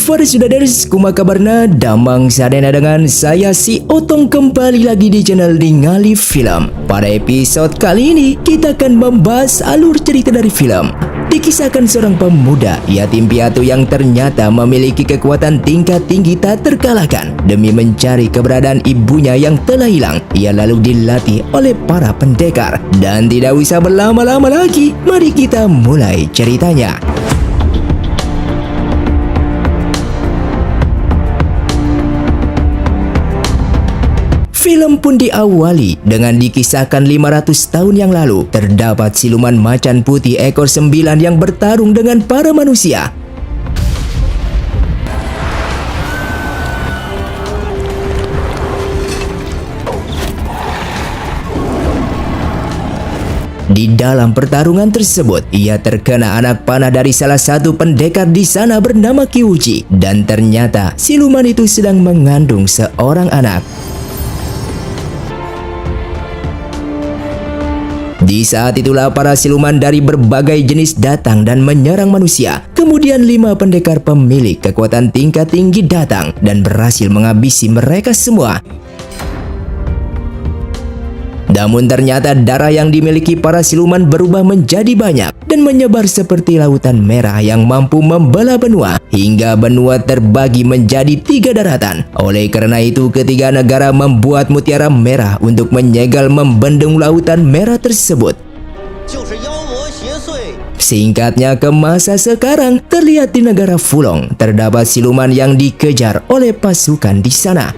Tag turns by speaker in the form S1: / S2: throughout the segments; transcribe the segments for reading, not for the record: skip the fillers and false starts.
S1: Faris kuma kabarna damang sadena dengan saya si Otong kembali lagi di channel Ningali Film. Pada episode kali ini kita akan membahas alur cerita dari film. Dikisahkan seorang pemuda yatim piatu yang ternyata memiliki kekuatan tingkat tinggi tak terkalahkan. Demi mencari keberadaan ibunya yang telah hilang, ia lalu dilatih oleh para pendekar. Dan tidak usah berlama-lama lagi, mari kita mulai ceritanya. Film pun diawali dengan dikisahkan 500 tahun yang lalu terdapat siluman macan putih ekor 9 yang bertarung dengan para manusia. Di dalam pertarungan tersebut, ia terkena anak panah dari salah satu pendekar di sana bernama Ki Uji, dan ternyata siluman itu sedang mengandung seorang anak. Di saat itulah para siluman dari berbagai jenis datang dan menyerang manusia. Kemudian 5 pendekar pemilik kekuatan tingkat tinggi datang dan berhasil menghabisi mereka semua. Namun ternyata darah yang dimiliki para siluman berubah menjadi banyak dan menyebar seperti lautan merah yang mampu membelah benua hingga benua terbagi menjadi 3 daratan. Oleh karena itu ketiga negara membuat mutiara merah untuk menyegal membendung lautan merah tersebut. Singkatnya, ke masa sekarang terlihat di negara Fulong terdapat siluman yang dikejar oleh pasukan di sana.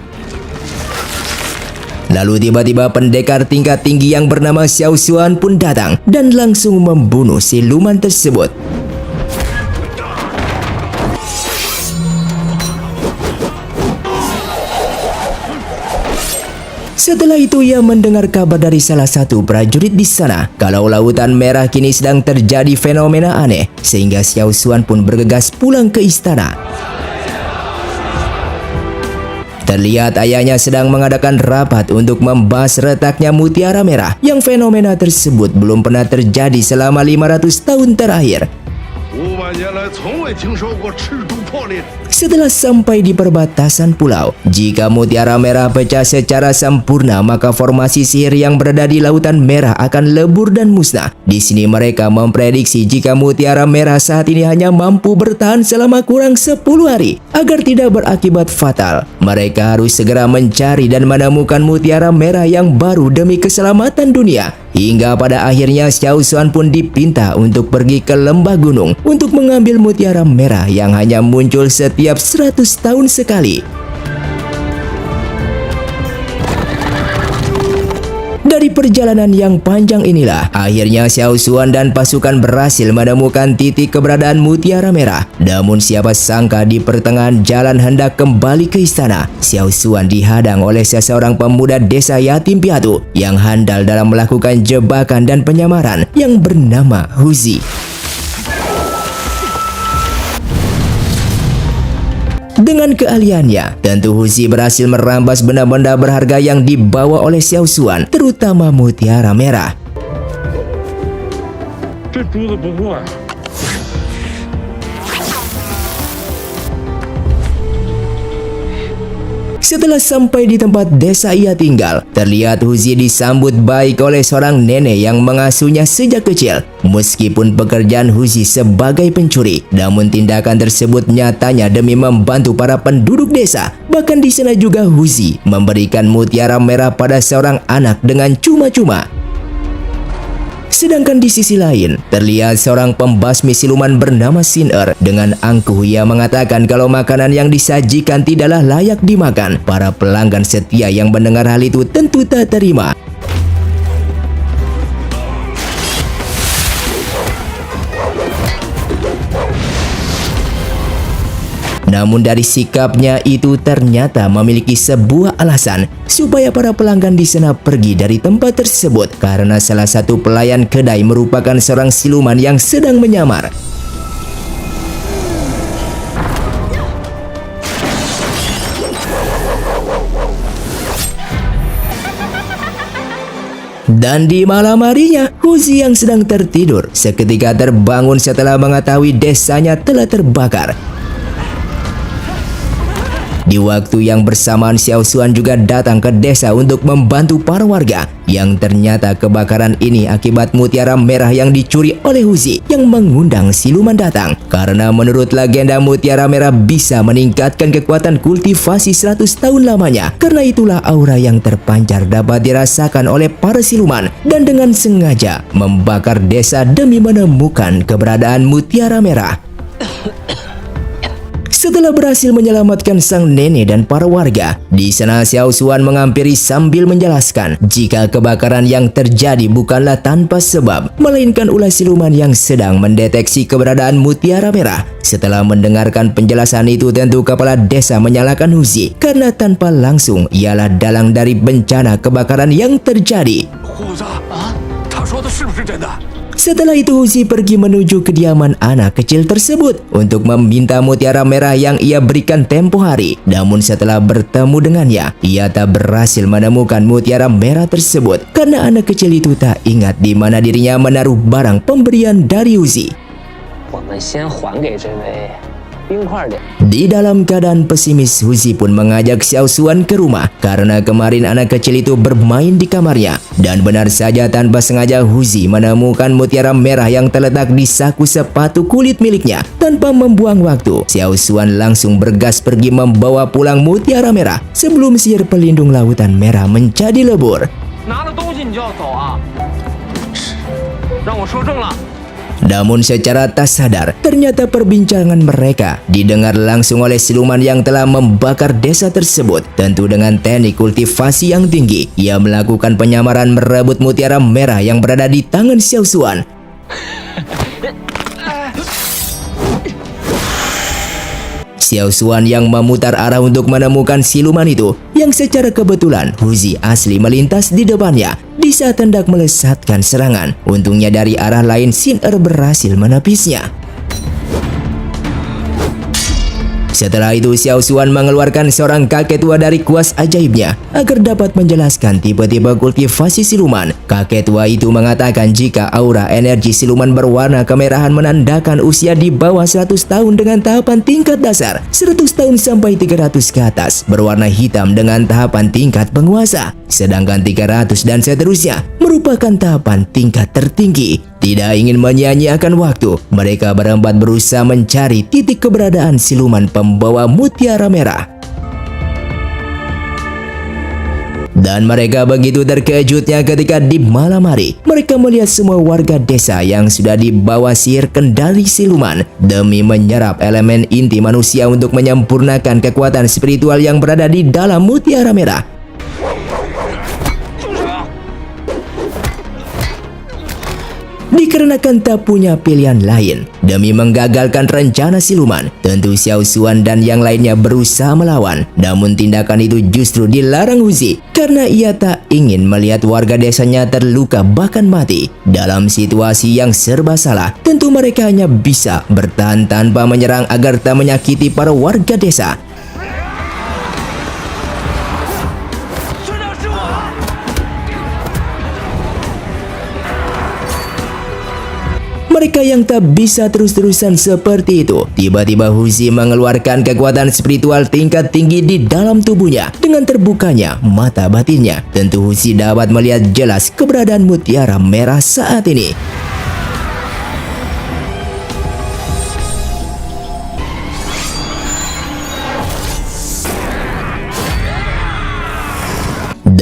S1: Lalu tiba-tiba pendekar tingkat tinggi yang bernama Xiao Xuan pun datang dan langsung membunuh siluman tersebut. Setelah itu ia mendengar kabar dari salah satu prajurit di sana kalau lautan merah kini sedang terjadi fenomena aneh, sehingga Xiao Xuan pun bergegas pulang ke istana. Terlihat ayahnya sedang mengadakan rapat untuk membahas retaknya mutiara merah yang fenomena tersebut belum pernah terjadi selama 500 tahun terakhir. Setelah sampai di perbatasan pulau, jika mutiara merah pecah secara sempurna, maka formasi sihir yang berada di lautan merah akan lebur dan musnah. Di sini mereka memprediksi jika mutiara merah saat ini hanya mampu bertahan selama kurang 10 hari. Agar tidak berakibat fatal, mereka harus segera mencari dan menemukan mutiara merah yang baru demi keselamatan dunia. Hingga pada akhirnya Xiao Xuan pun dipinta untuk pergi ke lembah gunung untuk mengambil mutiara merah yang hanya muncul setiap 100 tahun sekali. Dari perjalanan yang panjang inilah, akhirnya Xiao Xuan dan pasukan berhasil menemukan titik keberadaan mutiara merah. Namun siapa sangka di pertengahan jalan hendak kembali ke istana, Xiao Xuan dihadang oleh seseorang pemuda desa yatim piatu yang handal dalam melakukan jebakan dan penyamaran yang bernama Huzi. Dengan keahliannya, tentu Huzi berhasil merampas benda-benda berharga yang dibawa oleh Xiao Xuan, terutama mutiara merah. Setelah sampai di tempat desa ia tinggal, terlihat Huzi disambut baik oleh seorang nenek yang mengasuhnya sejak kecil. Meskipun pekerjaan Huzi sebagai pencuri, namun tindakan tersebut nyatanya demi membantu para penduduk desa. Bahkan di sana juga Huzi memberikan mutiara merah pada seorang anak dengan cuma-cuma. Sedangkan di sisi lain, terlihat seorang pembasmi siluman bernama Xin-Er. Dengan angkuh ia mengatakan kalau makanan yang disajikan tidaklah layak dimakan. Para pelanggan setia yang mendengar hal itu tentu tak terima. Namun dari sikapnya itu ternyata memiliki sebuah alasan supaya para pelanggan di sana pergi dari tempat tersebut, karena salah satu pelayan kedai merupakan seorang siluman yang sedang menyamar. Dan di malam harinya, Huzi yang sedang tertidur seketika terbangun setelah mengetahui desanya telah terbakar. Di waktu yang bersamaan, Xiao Xuan juga datang ke desa untuk membantu para warga. Yang ternyata kebakaran ini akibat mutiara merah yang dicuri oleh Huzi yang mengundang siluman datang. Karena menurut legenda mutiara merah bisa meningkatkan kekuatan kultivasi 100 tahun lamanya. Karena itulah aura yang terpancar dapat dirasakan oleh para siluman dan dengan sengaja membakar desa demi menemukan keberadaan mutiara merah. Setelah berhasil menyelamatkan sang nenek dan para warga, di sana Xiao Xuan menghampiri sambil menjelaskan jika kebakaran yang terjadi bukanlah tanpa sebab, melainkan ulah siluman yang sedang mendeteksi keberadaan mutiara merah. Setelah mendengarkan penjelasan itu, tentu kepala desa menyalahkan Huzi karena tanpa langsung ialah dalang dari bencana kebakaran yang terjadi. Setelah itu Huzi pergi menuju kediaman anak kecil tersebut untuk meminta mutiara merah yang ia berikan tempo hari. Namun setelah bertemu dengannya, ia tak berhasil menemukan mutiara merah tersebut karena anak kecil itu tak ingat di mana dirinya menaruh barang pemberian dari Huzi. Di dalam keadaan pesimis, Huzi pun mengajak Xiao Xuan ke rumah karena kemarin anak kecil itu bermain di kamarnya. Dan benar saja tanpa sengaja Huzi menemukan mutiara merah yang terletak di saku sepatu kulit miliknya. Tanpa membuang waktu, Xiao Xuan langsung bergas pergi membawa pulang mutiara merah sebelum sihir pelindung lautan merah menjadi lebur. Namun secara tak sadar, ternyata perbincangan mereka didengar langsung oleh siluman yang telah membakar desa tersebut. Tentu dengan teknik kultivasi yang tinggi, ia melakukan penyamaran merebut mutiara merah yang berada di tangan Xiao Xuan. Xiao Xuan yang memutar arah untuk menemukan siluman itu, yang secara kebetulan Huzi asli melintas di depannya di saat hendak melesatkan serangan. Untungnya dari arah lain Xin Er berhasil menepisnya. Setelah itu Xiao Xuan mengeluarkan seorang kakek tua dari kuas ajaibnya agar dapat menjelaskan tipe-tipe kultivasi siluman. Kakek tua itu mengatakan jika aura energi siluman berwarna kemerahan menandakan usia di bawah 100 tahun dengan tahapan tingkat dasar, 100 tahun sampai 300 ke atas berwarna hitam dengan tahapan tingkat penguasa, sedangkan 300 dan seterusnya merupakan tahapan tingkat tertinggi. Tidak ingin menyia-nyiakan waktu, mereka berempat berusaha mencari titik keberadaan siluman pembawa mutiara merah. Dan mereka begitu terkejutnya ketika di malam hari mereka melihat semua warga desa yang sudah dibawa sihir kendali siluman demi menyerap elemen inti manusia untuk menyempurnakan kekuatan spiritual yang berada di dalam mutiara merah. Dikarenakan tak punya pilihan lain demi menggagalkan rencana siluman, tentu Xiao Xuan dan yang lainnya berusaha melawan. Namun tindakan itu justru dilarang Huzi karena ia tak ingin melihat warga desanya terluka bahkan mati. Dalam situasi yang serba salah, tentu mereka hanya bisa bertahan tanpa menyerang agar tak menyakiti para warga desa. Mereka yang tak bisa terus-terusan seperti itu, tiba-tiba Huzi mengeluarkan kekuatan spiritual tingkat tinggi di dalam tubuhnya. Dengan terbukanya mata batinnya, tentu Huzi dapat melihat jelas keberadaan mutiara merah saat ini.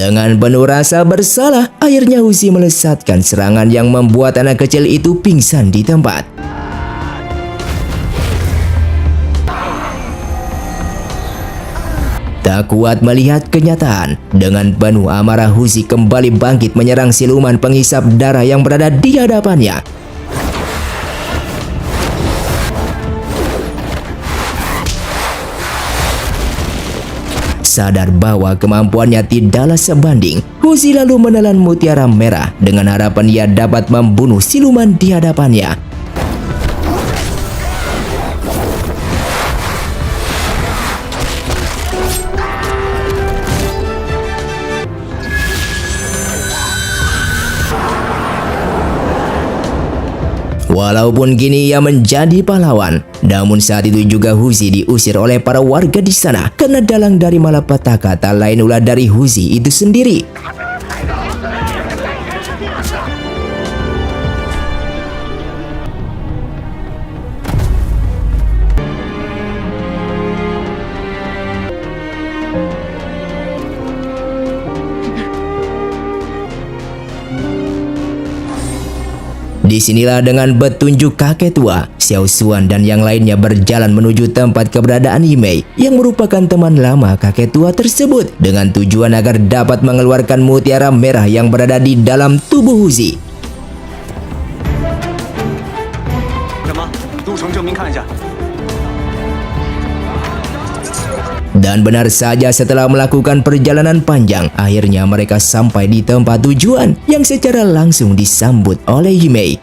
S1: Dengan penuh rasa bersalah, akhirnya Huzi melesatkan serangan yang membuat anak kecil itu pingsan di tempat. Tak kuat melihat kenyataan, dengan penuh amarah Huzi kembali bangkit menyerang siluman penghisap darah yang berada di hadapannya. Sadar bahwa kemampuannya tidaklah sebanding, Huzi lalu menelan mutiara merah dengan harapan ia dapat membunuh siluman di hadapannya. Walaupun kini ia menjadi pahlawan, namun saat itu juga Huzi diusir oleh para warga di sana karena dalang dari malapetaka tak lain ulah dari Huzi itu sendiri. Disinilah dengan petunjuk kakek tua, Xiao Xuan dan yang lainnya berjalan menuju tempat keberadaan Yimei yang merupakan teman lama kakek tua tersebut dengan tujuan agar dapat mengeluarkan mutiara merah yang berada di dalam tubuh Huzi. Dan benar saja setelah melakukan perjalanan panjang, akhirnya mereka sampai di tempat tujuan yang secara langsung disambut oleh Yimei.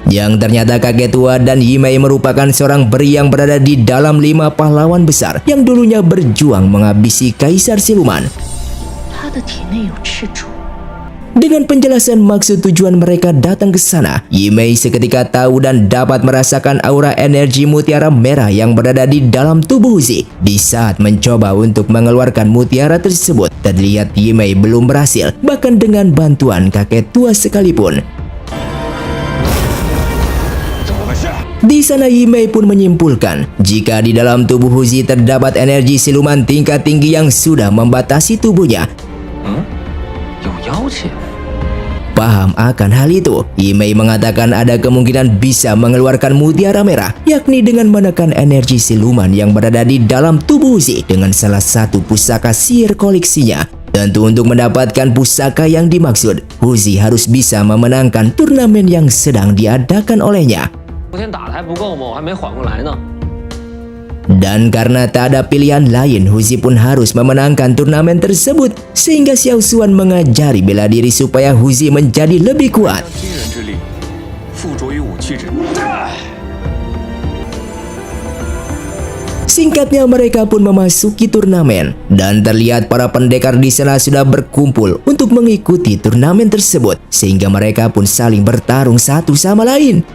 S1: Yang ternyata kakek tua dan Yimei merupakan seorang peri yang berada di dalam 5 pahlawan besar yang dulunya berjuang menghabisi Kaisar Siluman. Dengan penjelasan maksud tujuan mereka datang ke sana, Yimei seketika tahu dan dapat merasakan aura energi mutiara merah yang berada di dalam tubuh Huzi. Di saat mencoba untuk mengeluarkan mutiara tersebut, terlihat Yimei belum berhasil, bahkan dengan bantuan kakek tua sekalipun. Di sana Yimei pun menyimpulkan jika di dalam tubuh Huzi terdapat energi siluman tingkat tinggi yang sudah membatasi tubuhnya. Paham akan hal itu, Yimei mengatakan ada kemungkinan bisa mengeluarkan mutiara merah, yakni dengan menekan energi siluman yang berada di dalam tubuh Huzi dengan salah satu pusaka sihir koleksinya. Tentu untuk mendapatkan pusaka yang dimaksud, Huzi harus bisa memenangkan turnamen yang sedang diadakan olehnya. Dan karena tak ada pilihan lain, Huzi pun harus memenangkan turnamen tersebut, sehingga Xiao Xuan mengajari bela diri supaya Huzi menjadi lebih kuat. Singkatnya mereka pun memasuki turnamen dan terlihat para pendekar di sana sudah berkumpul untuk mengikuti turnamen tersebut, sehingga mereka pun saling bertarung satu sama lain.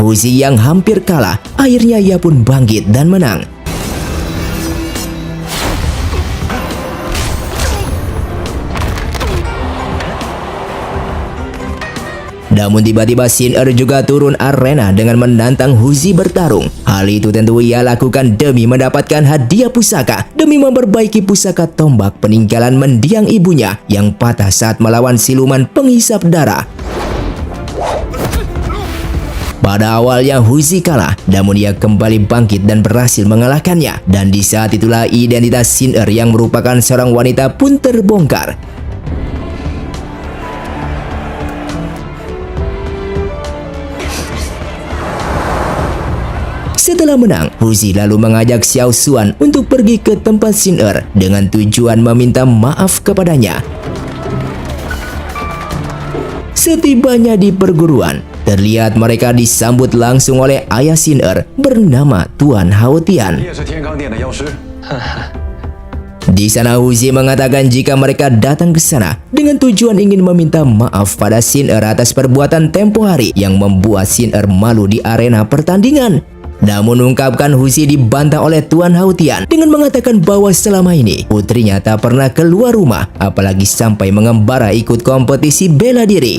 S1: Huzi yang hampir kalah, akhirnya ia pun bangkit dan menang. Namun tiba-tiba Xin Er juga turun arena dengan menantang Huzi bertarung. Hal itu tentu ia lakukan demi mendapatkan hadiah pusaka, demi memperbaiki pusaka tombak peninggalan mendiang ibunya yang patah saat melawan siluman penghisap darah. Pada awalnya Huzi kalah, namun ia kembali bangkit dan berhasil mengalahkannya. Dan di saat itulah identitas Xin Er yang merupakan seorang wanita pun terbongkar. Setelah menang, Huzi lalu mengajak Xiao Xuan untuk pergi ke tempat Xin Er dengan tujuan meminta maaf kepadanya. Setibanya di perguruan, terlihat mereka disambut langsung oleh ayah Xin Er bernama Tuan Hao Tian. Di sana Huzi mengatakan jika mereka datang ke sana dengan tujuan ingin meminta maaf pada Xin Er atas perbuatan tempo hari yang membuat Xin Er malu di arena pertandingan. Namun ungkapkan Huzi dibantah oleh Tuan Hao Tian dengan mengatakan bahwa selama ini putrinya tak pernah keluar rumah, apalagi sampai mengembara ikut kompetisi bela diri.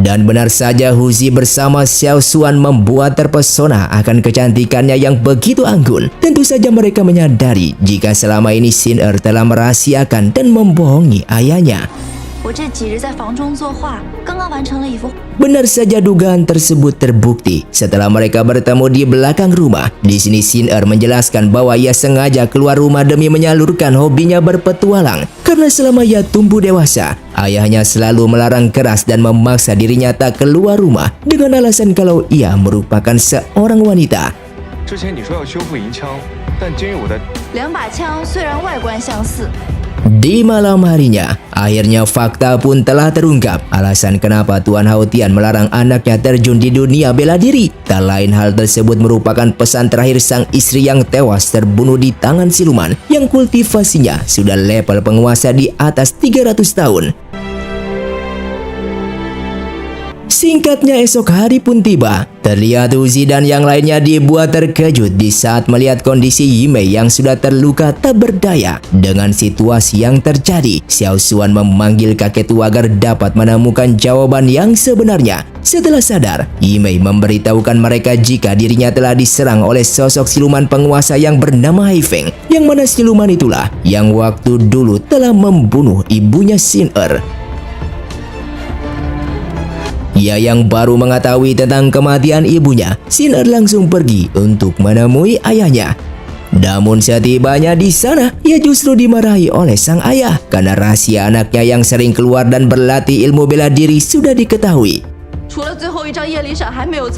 S1: Dan benar saja Huzi bersama Xiao Xuan membuat terpesona akan kecantikannya yang begitu anggun. Tentu saja mereka menyadari jika selama ini Xin Er telah merahasiakan dan membohongi ayahnya.
S2: 我这几日在房中作画，刚刚完成了一幅。
S1: Benar saja dugaan tersebut terbukti setelah mereka bertemu di belakang rumah. Di sini Sin-er menjelaskan bahwa ia sengaja keluar rumah demi menyalurkan hobinya berpetualang. Karena selama ia tumbuh dewasa, ayahnya selalu melarang keras dan memaksa dirinya tak keluar rumah dengan alasan kalau ia merupakan seorang wanita.
S3: 之前你说要修复银枪，但今日我的
S2: 两把枪虽然外观相似，
S1: Di malam harinya, akhirnya fakta pun telah terungkap. Alasan kenapa Tuan Haotian melarang anaknya terjun di dunia bela diri. Tak lain hal tersebut merupakan pesan terakhir sang istri yang tewas terbunuh di tangan siluman yang kultivasinya sudah level penguasa di atas 300 tahun. Singkatnya esok hari pun tiba. Terlihat Uzi dan yang lainnya dibuat terkejut di saat melihat kondisi Yimei yang sudah terluka tak berdaya. Dengan situasi yang terjadi, Xiao Xuan memanggil kakek tua agar dapat menemukan jawaban yang sebenarnya. Setelah sadar, Yimei memberitahukan mereka jika dirinya telah diserang oleh sosok siluman penguasa yang bernama Haifeng. Yang mana siluman itulah yang waktu dulu telah membunuh ibunya Sin-er. Ia yang baru mengetahui tentang kematian ibunya, Sin-er langsung pergi untuk menemui ayahnya. Namun setibanya di sana, ia justru dimarahi oleh sang ayah karena rahasia anaknya yang sering keluar dan berlatih ilmu bela diri sudah diketahui.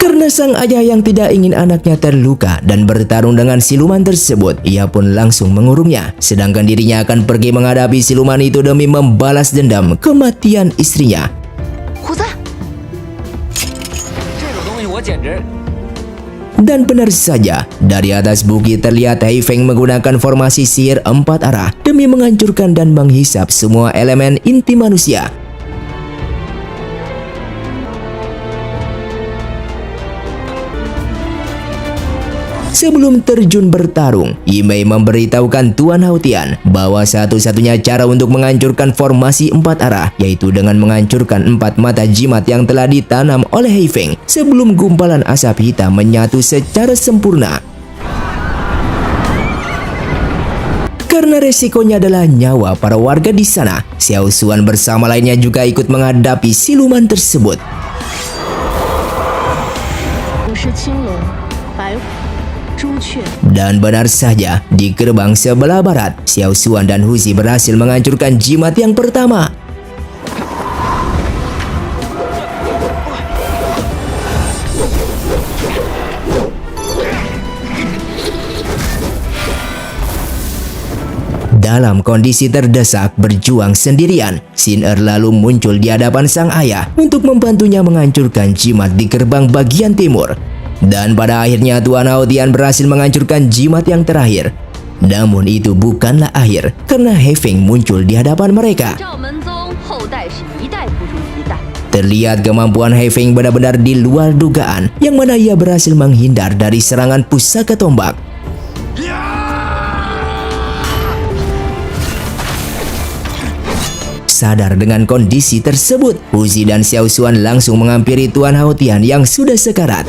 S1: Karena sang ayah yang tidak ingin anaknya terluka dan bertarung dengan siluman tersebut, ia pun langsung mengurungnya. Sedangkan dirinya akan pergi menghadapi siluman itu demi membalas dendam kematian istrinya. Dan benar saja, dari atas bukit terlihat Haifeng menggunakan formasi sihir 4 arah demi menghancurkan dan menghisap semua elemen inti manusia. Sebelum terjun bertarung, Yimei memberitahukan Tuan Haotian bahwa satu-satunya cara untuk menghancurkan formasi 4 arah yaitu dengan menghancurkan 4 mata jimat yang telah ditanam oleh Haifeng sebelum gumpalan asap hitam menyatu secara sempurna. Karena resikonya adalah nyawa para warga di sana, Xiao Xuan bersama lainnya juga ikut menghadapi siluman tersebut. Dan benar saja, di gerbang sebelah barat, Xiao Xuan dan Huzi berhasil menghancurkan jimat yang pertama. Dalam kondisi terdesak berjuang sendirian, Sin-er lalu muncul di hadapan sang ayah untuk membantunya menghancurkan jimat di gerbang bagian timur. Dan pada akhirnya Tuan Haotian berhasil menghancurkan jimat yang terakhir. Namun itu bukanlah akhir, karena Haifeng muncul di hadapan mereka. Terlihat kemampuan Haifeng benar-benar di luar dugaan, yang mana ia berhasil menghindar dari serangan pusaka tombak. Sadar dengan kondisi tersebut, Huzi dan Xiao Xuan langsung menghampiri Tuan Haotian yang sudah sekarat.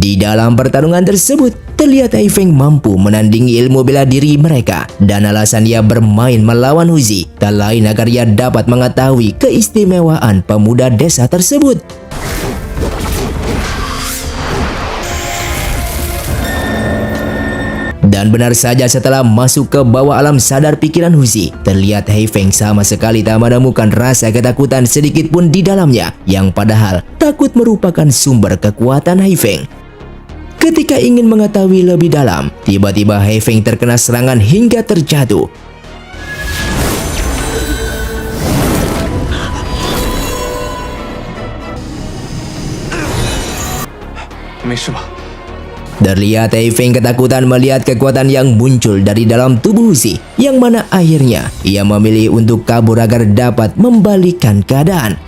S1: Di dalam pertarungan tersebut, terlihat Haifeng mampu menandingi ilmu bela diri mereka. Dan alasan ia bermain melawan Huzi, tak lain agar ia dapat mengetahui keistimewaan pemuda desa tersebut. Dan benar saja setelah masuk ke bawah alam sadar pikiran Huzi, terlihat Haifeng sama sekali tak menemukan rasa ketakutan sedikit pun di dalamnya. Yang padahal takut merupakan sumber kekuatan Haifeng. Ketika ingin mengetahui lebih dalam, tiba-tiba Haifeng terkena serangan hingga terjatuh. Terlihat Haifeng ketakutan melihat kekuatan yang muncul dari dalam tubuh Huzi, yang mana akhirnya ia memilih untuk kabur agar dapat membalikkan keadaan.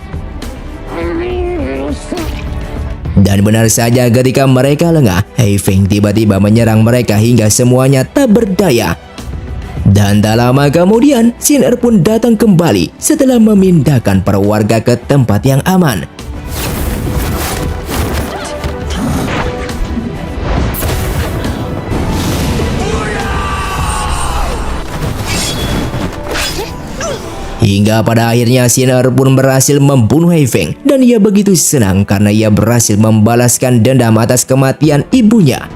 S1: Dan benar saja ketika mereka lengah, Haifeng tiba-tiba menyerang mereka hingga semuanya tak berdaya. Dan tak lama kemudian, Sin-er pun datang kembali setelah memindahkan para warga ke tempat yang aman. Hingga pada akhirnya Xin Er pun berhasil membunuh Hei Feng dan ia begitu senang karena ia berhasil membalaskan dendam atas kematian ibunya.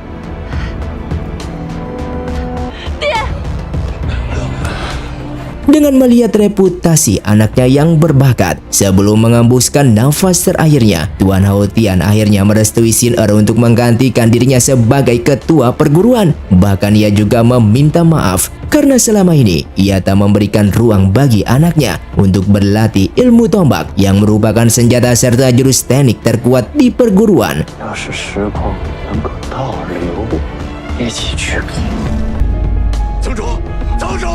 S1: Dengan melihat reputasi anaknya yang berbakat, sebelum mengembuskan nafas terakhirnya, Tuan Hao Tian akhirnya merestui Xin Er untuk menggantikan dirinya sebagai ketua perguruan. Bahkan ia juga meminta maaf karena selama ini ia tak memberikan ruang bagi anaknya untuk berlatih ilmu tombak yang merupakan senjata serta jurus teknik terkuat di perguruan.
S4: 要是时空能够倒流，一起去。
S3: 城主，城主！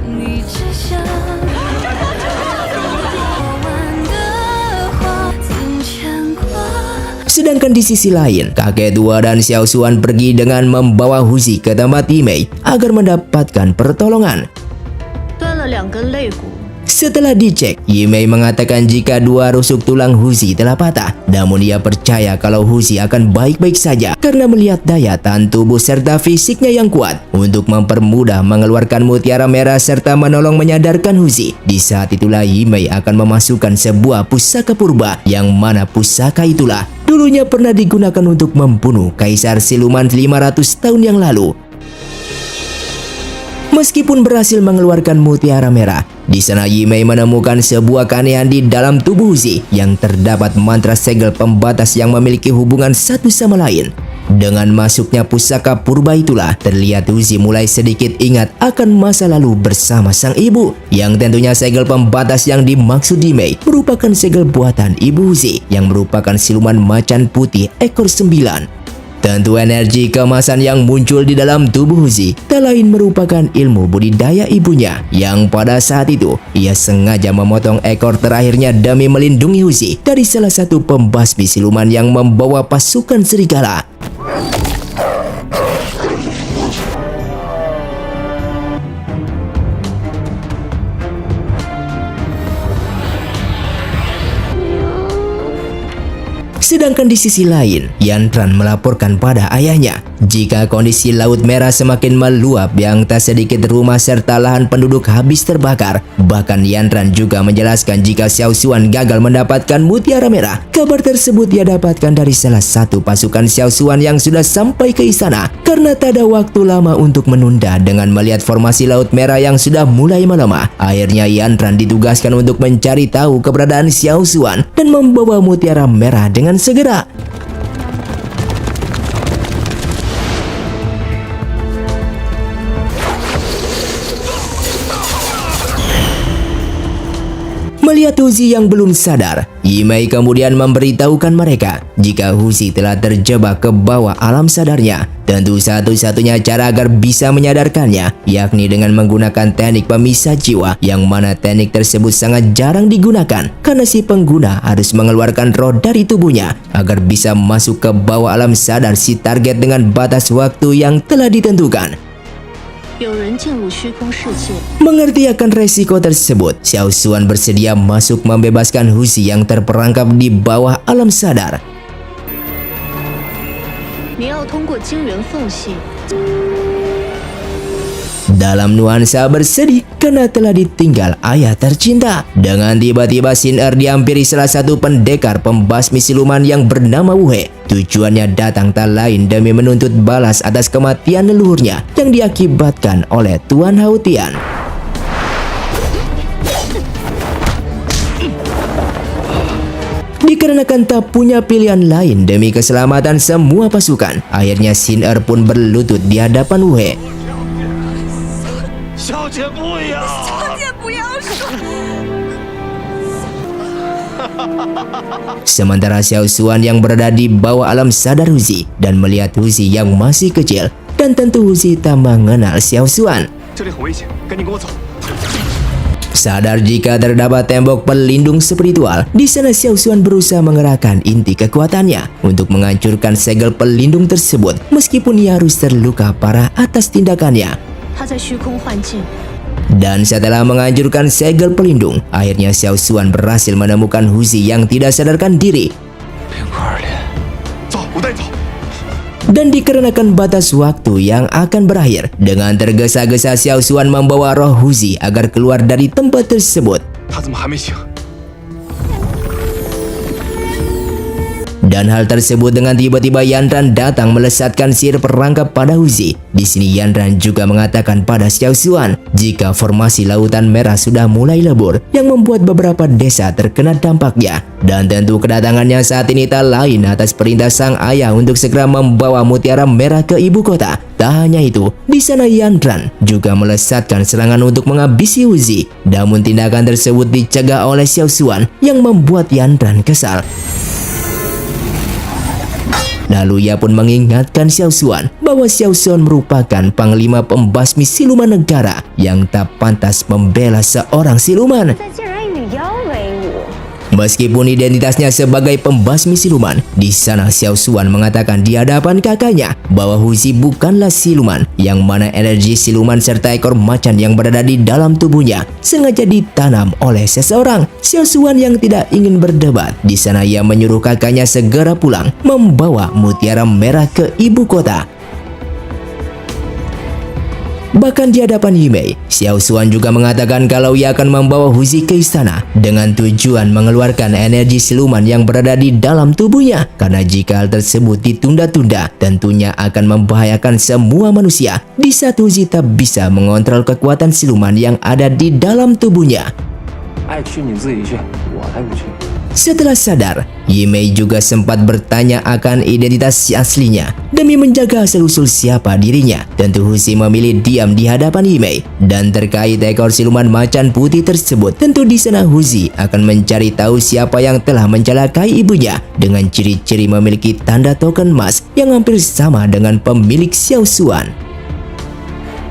S5: 你只想玩的话曾牵挂。
S1: Sedangkan di sisi lain, kakek tua dan Xiao Xuan pergi dengan membawa Huzi ke tempat Yimei agar mendapatkan pertolongan.
S2: 断了2根肋骨。
S1: Setelah dicek, Yimei mengatakan jika 2 rusuk tulang Huzi telah patah. Namun ia percaya kalau Huzi akan baik-baik saja karena melihat daya tahan tubuh serta fisiknya yang kuat untuk mempermudah mengeluarkan mutiara merah serta menolong menyadarkan Huzi. Di saat itulah Yimei akan memasukkan sebuah pusaka purba yang mana pusaka itulah dulunya pernah digunakan untuk membunuh Kaisar Siluman 500 tahun yang lalu. Meskipun berhasil mengeluarkan mutiara merah, di sana Yimei menemukan sebuah keanehan di dalam tubuh Huzi yang terdapat mantra segel pembatas yang memiliki hubungan satu sama lain. Dengan masuknya pusaka purba itulah terlihat Huzi mulai sedikit ingat akan masa lalu bersama sang ibu, yang tentunya segel pembatas yang dimaksud Yimei merupakan segel buatan ibu Huzi yang merupakan siluman macan putih ekor 9. Tentu energi keemasan yang muncul di dalam tubuh Huzi tak lain merupakan ilmu budidaya ibunya yang pada saat itu ia sengaja memotong ekor terakhirnya demi melindungi Huzi dari salah satu pembasmi siluman yang membawa pasukan serigala. Sedangkan di sisi lain, Yantran melaporkan pada ayahnya jika kondisi Laut Merah semakin meluap yang tak sedikit rumah serta lahan penduduk habis terbakar. Bahkan Yantran juga menjelaskan jika Xiao Xuan gagal mendapatkan mutiara merah. Kabar tersebut ia dapatkan dari salah satu pasukan Xiao Xuan yang sudah sampai ke istana karena tak ada waktu lama untuk menunda dengan melihat formasi Laut Merah yang sudah mulai melemah. Akhirnya Yantran ditugaskan untuk mencari tahu keberadaan Xiao Xuan dan membawa mutiara merah dengan segera. Melihat Huzi yang belum sadar, Yimei kemudian memberitahukan mereka jika Huzi telah terjebak ke bawah alam sadarnya. Tentu satu-satunya cara agar bisa menyadarkannya yakni dengan menggunakan teknik pemisah jiwa, yang mana teknik tersebut sangat jarang digunakan karena si pengguna harus mengeluarkan roh dari tubuhnya agar bisa masuk ke bawah alam sadar si target dengan batas waktu yang telah ditentukan.
S2: 有人进入虚空世界，
S1: Mengerti akan resiko tersebut, Xiao Xuan bersedia masuk membebaskan Huzi yang terperangkap di bawah alam sadar.
S2: 你要通过晶圆缝隙
S1: Dalam nuansa bersedih karena telah ditinggal ayah tercinta. Dengan tiba-tiba Xin Er dihampiri salah satu pendekar pembasmi siluman yang bernama Wu He. Tujuannya datang tak lain demi menuntut balas atas kematian leluhurnya yang diakibatkan oleh Tuan Hao Tian. Dikarenakan tak punya pilihan lain demi keselamatan semua pasukan, akhirnya Xin Er pun berlutut di hadapan Wu He.
S3: 小姐不要！
S5: 小姐不要说。
S1: Sementara Xiao Xuan yang berada di bawah alam sadar Huzi dan melihat Huzi yang masih kecil, dan tentu Huzi tak mengenal Xiao Xuan.
S3: 这里很危险，赶紧跟我走。
S1: Sadar jika terdapat tembok pelindung spiritual, di sana Xiao Xuan berusaha mengerahkan inti kekuatannya untuk menghancurkan segel pelindung tersebut meskipun ia harus terluka parah atas tindakannya.
S2: 他在虚空幻境，
S1: Dan setelah menghancurkan segel pelindung, akhirnya Xiao Xuan berhasil menemukan Huzi yang tidak sadarkan diri.
S3: 冰块脸，走，我带你走。
S1: Dan dikarenakan batas waktu yang akan berakhir, dengan tergesa-gesa Xiao Xuan membawa roh Huzi agar keluar dari tempat tersebut.
S3: 他怎么还没醒？
S1: Dan hal tersebut dengan tiba-tiba Yanran datang melesatkan sihir perangkap pada Huzi. Di sini Yanran juga mengatakan pada Xiao Xuan jika formasi Lautan Merah sudah mulai lebur, yang membuat beberapa desa terkena dampaknya. Dan tentu kedatangannya saat ini tak lain atas perintah sang ayah untuk segera membawa Mutiara Merah ke ibu kota. Tak hanya itu, di sana Yanran juga melesatkan serangan untuk menghabisi Huzi. Namun tindakan tersebut dicegah oleh Xiao Xuan yang membuat Yanran kesal. Lalu ia pun mengingatkan Xiao Xuan bahwa Xiao Xuan merupakan panglima pembasmi siluman negara yang tak pantas membela seorang siluman. Meskipun identitasnya sebagai pembasmi siluman, di sana Xiao Xuan mengatakan di hadapan kakaknya bahwa Huzi bukanlah siluman, yang mana energi siluman serta ekor macan yang berada di dalam tubuhnya sengaja ditanam oleh seseorang. Xiao Xuan yang tidak ingin berdebat, di sana ia menyuruh kakaknya segera pulang membawa Mutiara Merah ke ibu kota. Bahkan di hadapan Yimei, Xiao Xuan juga mengatakan kalau ia akan membawa Huzi ke istana dengan tujuan mengeluarkan energi siluman yang berada di dalam tubuhnya. Karena jika hal tersebut ditunda-tunda, tentunya akan membahayakan semua manusia di saat Huzi tak bisa mengontrol kekuatan siluman yang ada di dalam tubuhnya.
S4: 爱去你自己去，我才不去。
S1: Setelah sadar, Yimei juga sempat bertanya akan identitas si aslinya demi menjaga asal-usul siapa dirinya. Tentu Huzi memilih diam di hadapan Yimei. Dan terkait ekor siluman macan putih tersebut, tentu di sana Huzi akan mencari tahu siapa yang telah mencelakai ibunya dengan ciri-ciri memiliki tanda token emas yang hampir sama dengan pemilik Xiao Xuan.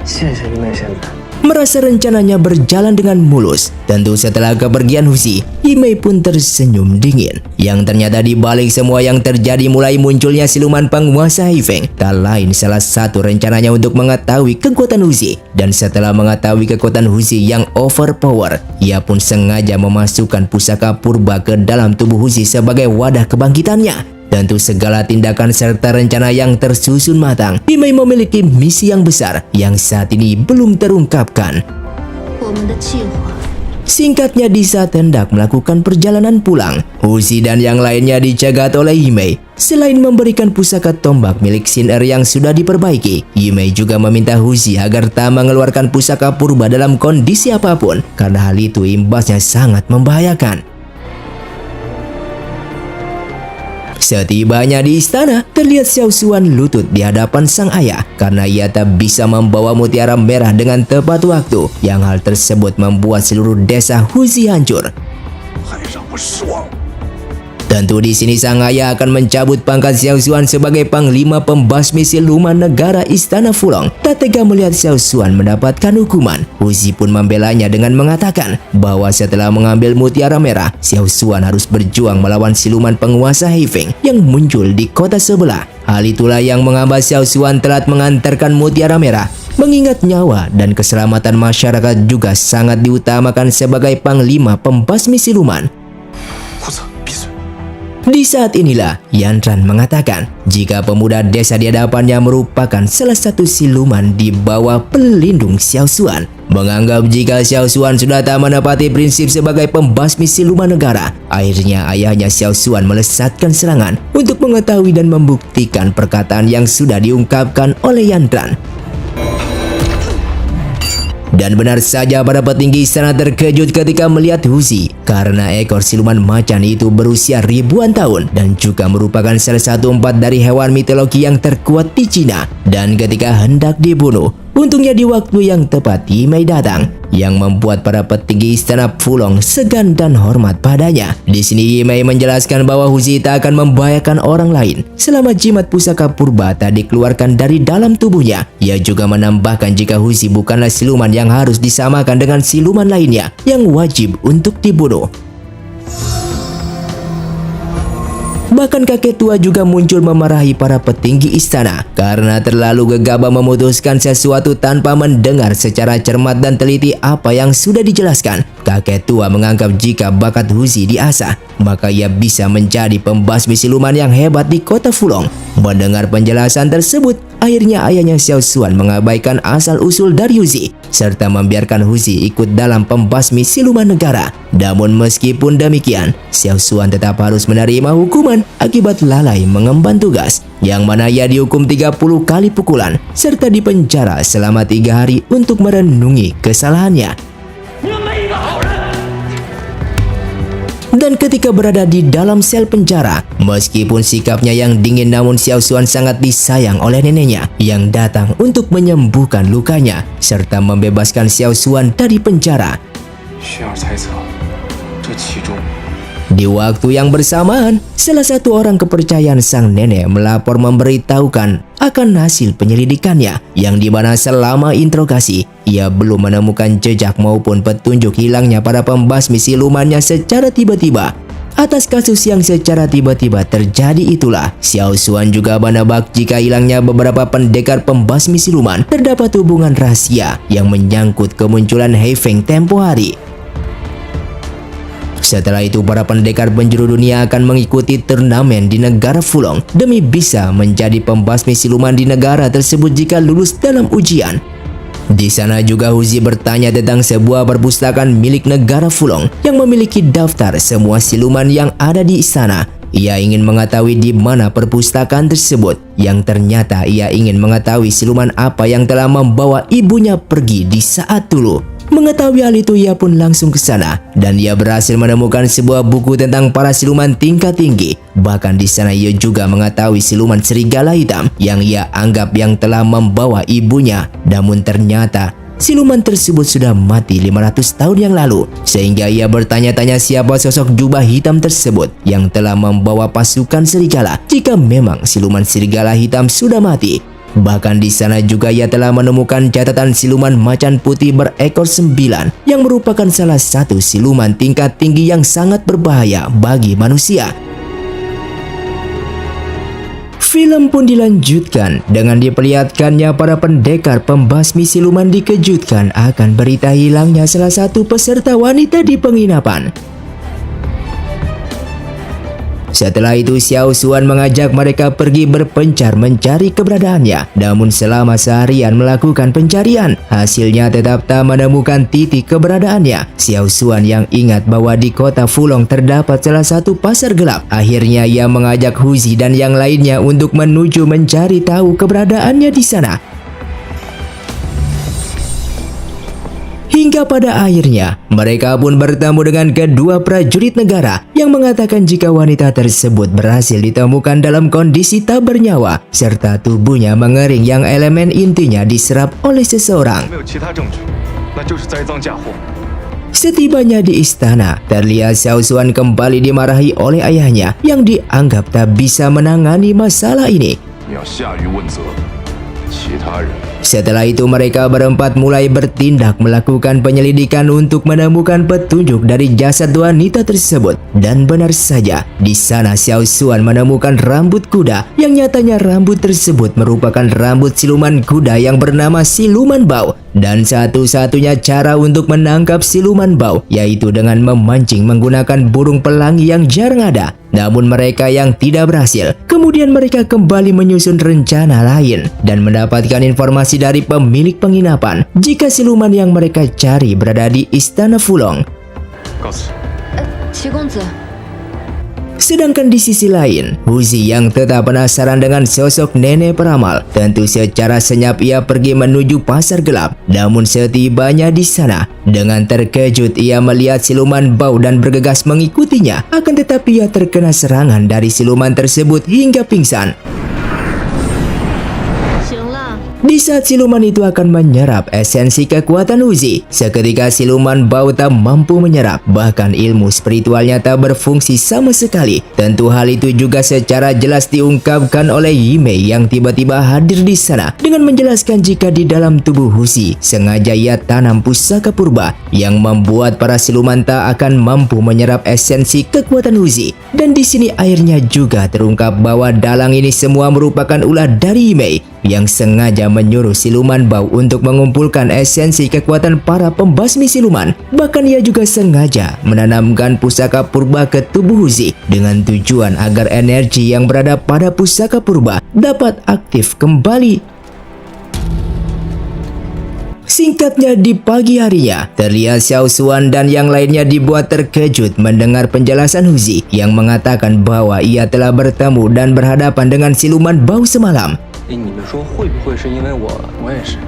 S4: 谢谢你们现在。
S1: Merasa rencananya berjalan dengan mulus. Tentu setelah kepergian Huzi, Yimei pun tersenyum dingin. Yang ternyata di balik semua yang terjadi mulai munculnya siluman penguasa Haifeng. Tak lain salah satu rencananya untuk mengetahui kekuatan Huzi. Dan setelah mengetahui kekuatan Huzi yang overpower, ia pun sengaja memasukkan pusaka purba ke dalam tubuh Huzi sebagai wadah kebangkitannya. Tentu segala tindakan serta rencana yang tersusun matang, Yimei memiliki misi yang besar yang saat ini belum terungkapkan. Singkatnya, di saat hendak melakukan perjalanan pulang, Huzi dan yang lainnya dicegat oleh Yimei. Selain memberikan pusaka tombak milik Xin Er yang sudah diperbaiki, Yimei juga meminta Huzi agar tak mengeluarkan pusaka purba dalam kondisi apapun, karena hal itu imbasnya sangat membahayakan. Setibanya di istana, terlihat Xiao Xuan lutut di hadapan sang ayah karena ia tak bisa membawa Mutiara Merah dengan tepat waktu, yang hal tersebut membuat seluruh desa Huzi hancur.
S3: 还让我失望。
S1: Tentu di sini sang ayah akan mencabut pangkat Xiao Xuan sebagai panglima pembasmi siluman negara Istana Fulong. Tak tega melihat Xiao Xuan mendapatkan hukuman, Huzi pun membelanya dengan mengatakan bahwa setelah mengambil Mutiara Merah, Xiao Xuan harus berjuang melawan siluman penguasa Haifeng yang muncul di kota sebelah. Hal itulah yang menghambat Xiao Xuan telat mengantarkan Mutiara Merah. Mengingat nyawa dan keselamatan masyarakat juga sangat diutamakan sebagai panglima pembasmi siluman.
S3: 胡子，闭嘴！
S1: Di saat inilah Yanran mengatakan jika pemuda desa di hadapannya merupakan salah satu siluman di bawah pelindung Xiao Xuan. Menganggap jika Xiao Xuan sudah tak menepati prinsip sebagai pembasmi siluman negara, akhirnya ayahnya Xiao Xuan melesatkan serangan untuk mengetahui dan membuktikan perkataan yang sudah diungkapkan oleh Yanran. Dan benar saja para petinggi istana terkejut ketika melihat Huzi karena ekor siluman macan itu berusia ribuan tahun dan juga merupakan salah satu empat dari hewan mitologi yang terkuat di Cina. Dan ketika hendak dibunuh, untungnya di waktu yang tepat Yimei datang yang membuat para petinggi istana Fulong segan dan hormat padanya. Di sini Yimei menjelaskan bahwa Huzi tak akan membahayakan orang lain selama jimat pusaka purba tak dikeluarkan dari dalam tubuhnya. Ia juga menambahkan jika Huzi bukanlah siluman yang harus disamakan dengan siluman lainnya yang wajib untuk dibunuh. Bahkan kakek tua juga muncul memarahi para petinggi istana karena terlalu gegabah memutuskan sesuatu tanpa mendengar secara cermat dan teliti apa yang sudah dijelaskan. Kakek tua menganggap jika bakat Huzi diasah, maka ia bisa menjadi pembasmi siluman yang hebat di kota Fulong. Mendengar penjelasan tersebut, akhirnya ayahnya Xiao Xuan mengabaikan asal-usul dari Huzi serta membiarkan Huzi ikut dalam pembasmi siluman negara. Namun meskipun demikian, Xiao Xuan tetap harus menerima hukuman akibat lalai mengemban tugas, yang mana ia dihukum 30 kali pukulan serta dipenjara selama 3 hari untuk merenungi kesalahannya. Dan ketika berada di dalam sel penjara, meskipun sikapnya yang dingin, namun Xiao Xuan sangat disayang oleh neneknya yang datang untuk menyembuhkan lukanya serta membebaskan Xiao Xuan dari penjara.
S3: 需要猜测，这其中
S1: Di waktu yang bersamaan, salah satu orang kepercayaan sang nenek melapor memberitahukan akan hasil penyelidikannya, yang dimana selama interogasi ia belum menemukan jejak maupun petunjuk hilangnya para pembasmi silumannya secara tiba-tiba. Atas kasus yang secara tiba-tiba terjadi itulah, Xiao Xuan juga menebak jika hilangnya beberapa pendekar pembasmi siluman terdapat hubungan rahasia yang menyangkut kemunculan He Feng tempo hari. Setelah itu, para pendekar penjuru dunia akan mengikuti turnamen di negara Fulong demi bisa menjadi pembasmi siluman di negara tersebut jika lulus dalam ujian. Di sana juga Huzi bertanya tentang sebuah perpustakaan milik negara Fulong yang memiliki daftar semua siluman yang ada di istana. Ia ingin mengetahui di mana perpustakaan tersebut, yang ternyata ia ingin mengetahui siluman apa yang telah membawa ibunya pergi di saat dulu. Mengetahui hal itu, ia pun langsung ke sana dan ia berhasil menemukan sebuah buku tentang para siluman tingkat tinggi. Bahkan di sana ia juga mengetahui siluman serigala hitam yang ia anggap yang telah membawa ibunya. Namun ternyata siluman tersebut sudah mati 500 tahun yang lalu, sehingga ia bertanya-tanya siapa sosok jubah hitam tersebut yang telah membawa pasukan serigala jika memang siluman serigala hitam sudah mati. Bahkan di sana juga ia telah menemukan catatan siluman macan putih berekor 9 yang merupakan salah satu siluman tingkat tinggi yang sangat berbahaya bagi manusia. Film pun dilanjutkan dengan diperlihatkannya para pendekar pembasmi siluman dikejutkan akan berita hilangnya salah satu peserta wanita di penginapan. Setelah itu, Xiao Xuan mengajak mereka pergi berpencar mencari keberadaannya. Namun selama seharian melakukan pencarian, hasilnya tetap tak menemukan titik keberadaannya. Xiao Xuan yang ingat bahwa di kota Fulong terdapat salah satu pasar gelap. Akhirnya ia mengajak Huzi dan yang lainnya untuk menuju mencari tahu keberadaannya di sana. Hingga pada akhirnya, mereka pun bertemu dengan kedua prajurit negara yang mengatakan jika wanita tersebut berhasil ditemukan dalam kondisi tak bernyawa, serta tubuhnya mengering yang elemen intinya diserap oleh seseorang.
S3: 没有其他证据，那就是栽赃嫁祸。
S1: Setibanya di istana, terlihat Xiao Xuan kembali dimarahi oleh ayahnya yang dianggap tak bisa menangani masalah ini.
S3: 你要下狱问责，其他人
S1: Setelah itu mereka berempat mulai bertindak melakukan penyelidikan untuk menemukan petunjuk dari jasad wanita tersebut. Dan benar saja, di sana Xiao Xuan menemukan rambut kuda yang nyatanya rambut tersebut merupakan rambut siluman kuda yang bernama Siluman Bau. Dan satu-satunya cara untuk menangkap Siluman Bau yaitu dengan memancing menggunakan burung pelangi yang jarang ada. Namun mereka yang tidak berhasil. Kemudian mereka kembali menyusun rencana lain dan mendapatkan informasi dari pemilik penginapan jika siluman yang mereka cari berada di istana Fulong.
S3: 告辞。
S2: 齐公子，
S1: Sedangkan di sisi lain, Huzi yang tetap penasaran dengan sosok nenek peramal, tentu secara senyap ia pergi menuju pasar gelap. Namun setibanya di sana, dengan terkejut ia melihat Siluman Bau dan bergegas mengikutinya. Akan tetapi ia terkena serangan dari siluman tersebut hingga pingsan.
S2: 行了，
S1: Di saat siluman itu akan menyerap esensi kekuatan Huzi, seketika Siluman Bau tak mampu menyerap, bahkan ilmu spiritualnya tak berfungsi sama sekali. Tentu hal itu juga secara jelas diungkapkan oleh Yimei yang tiba-tiba hadir di sana dengan menjelaskan jika di dalam tubuh Huzi sengaja ia tanam pusaka purba yang membuat para siluman tak akan mampu menyerap esensi kekuatan Huzi. Dan di sini akhirnya juga terungkap bahwa dalang ini semua merupakan ulah dari Yimei. yang sengaja menyuruh siluman bau untuk mengumpulkan esensi kekuatan para pembasmi siluman. Bahkan ia juga sengaja menanamkan pusaka purba ke tubuh Uzi dengan tujuan agar energi yang berada pada pusaka purba dapat aktif kembali. Singkatnya, di pagi harinya, terlihat Xiao Xuan dan yang lainnya dibuat terkejut mendengar penjelasan Uzi yang mengatakan bahwa ia telah bertemu dan berhadapan dengan siluman bau semalam.
S4: 你们说会不会是因为我也是？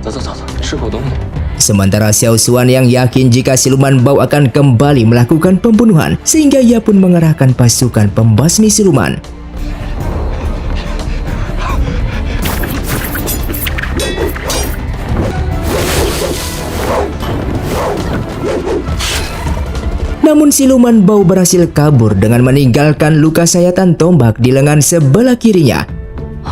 S4: 走走走走，吃口东西。
S1: Sementara Xiao Xuan yang yakin jika siluman bau akan kembali melakukan pembunuhan, sehingga ia pun mengerahkan pasukan pembasmi siluman. Namun siluman bau berhasil kabur dengan meninggalkan luka sayatan tombak di lengan sebelah kirinya.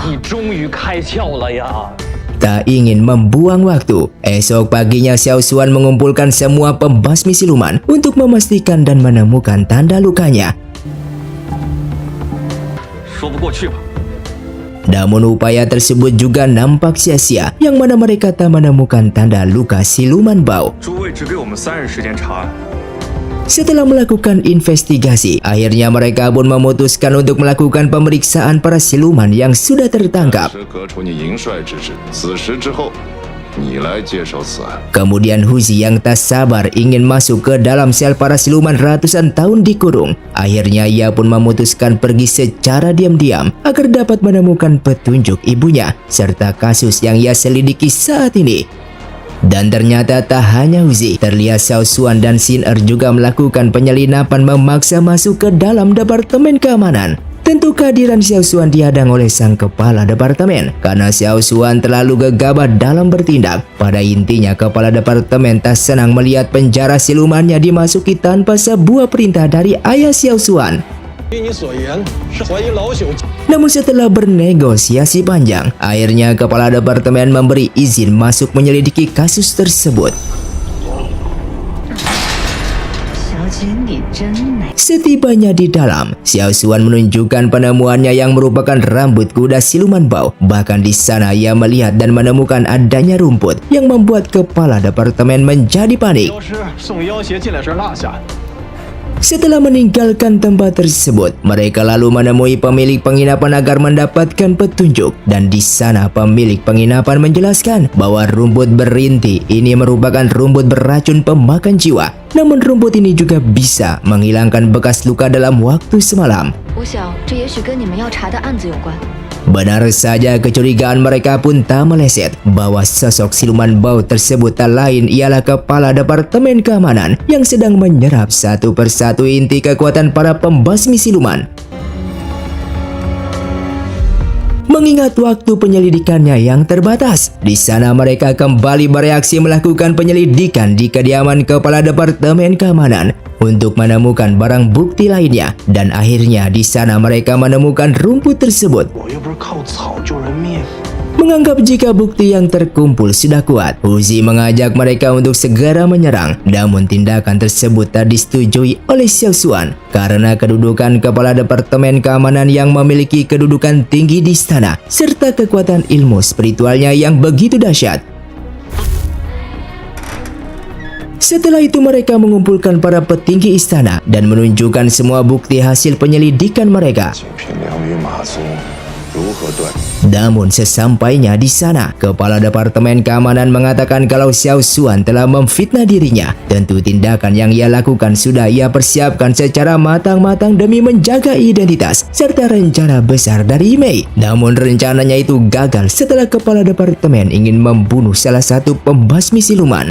S4: 你终于开窍了呀！
S1: Tak ingin membuang waktu, esok paginya Xiao Xuan mengumpulkan semua pembasmi siluman untuk memastikan dan menemukan tanda lukanya.
S4: 说不过去吧？
S1: Namun upaya tersebut juga nampak sia-sia, yang mana mereka tak menemukan tanda luka siluman bau.
S3: 诸位只给我们3日时间查案。
S1: Setelah melakukan investigasi, akhirnya mereka pun memutuskan untuk melakukan pemeriksaan para siluman yang sudah tertangkap.
S3: 时革除你营帅之职，此时之后，你来接手此案。
S1: Kemudian Huzi yang tak sabar ingin masuk ke dalam sel para siluman ratusan tahun dikurung. Akhirnya ia pun memutuskan pergi secara diam-diam agar dapat menemukan petunjuk ibunya serta kasus yang ia selidiki saat ini. Dan ternyata tak hanya Uzi, terlihat Xiao Xuan dan Xin Er juga melakukan penyelinapan memaksa masuk ke dalam departemen keamanan. Tentu kehadiran Xiao Xuan dihadang oleh sang kepala departemen karena Xiao Xuan terlalu gegabah dalam bertindak. Pada intinya, kepala departemen tak senang melihat penjara silumannya dimasuki tanpa sebuah perintah dari ayah Xiao Xuan.
S6: 据你所言，是怀疑老朽。
S1: Namun setelah bernegosiasi panjang, akhirnya kepala departemen memberi izin masuk menyelidiki kasus tersebut. Setibanya di dalam, Xiao Xuan menunjukkan penemuannya yang merupakan rambut kuda siluman bau. Bahkan di sana ia melihat dan menemukan adanya rumput yang membuat kepala departemen menjadi panik.
S6: 妖师送妖邪进来时落下。
S1: Setelah meninggalkan tempat tersebut, mereka lalu menemui pemilik penginapan agar mendapatkan petunjuk. Dan di sana pemilik penginapan menjelaskan bahwa rumput berinti ini merupakan rumput beracun pemakan jiwa. Namun rumput ini juga bisa menghilangkan bekas luka dalam waktu semalam.
S2: 我想这也许跟你们要查的案子有关。
S1: Benar saja, kecurigaan mereka pun tak meleset bahwa sosok siluman bau tersebut tak lain ialah kepala departemen keamanan yang sedang menyerap satu persatu inti kekuatan para pembasmi siluman. Mengingat waktu penyelidikannya yang terbatas, di sana mereka kembali bereaksi melakukan penyelidikan di kediaman kepala departemen keamanan untuk menemukan barang bukti lainnya. Dan akhirnya di sana mereka menemukan rumput tersebut.
S6: 我又不是靠草救人命。
S1: Menganggap jika bukti yang terkumpul sudah kuat, Uzi mengajak mereka untuk segera menyerang. Namun tindakan tersebut tak disetujui oleh Xiao Xuan karena kedudukan kepala departemen keamanan yang memiliki kedudukan tinggi di istana serta kekuatan ilmu spiritualnya yang begitu dahsyat. Setelah itu mereka mengumpulkan para petinggi istana dan menunjukkan semua bukti hasil penyelidikan mereka.
S3: 仅凭良与马宗，如何断？
S1: Namun sesampainya di sana, kepala departemen keamanan mengatakan kalau Xiao Xuan telah memfitnah dirinya. Tentu tindakan yang ia lakukan sudah ia persiapkan secara matang-matang demi menjaga identitas serta rencana besar dari Mei. Namun rencananya itu gagal setelah kepala departemen ingin membunuh salah satu pembasmi siluman.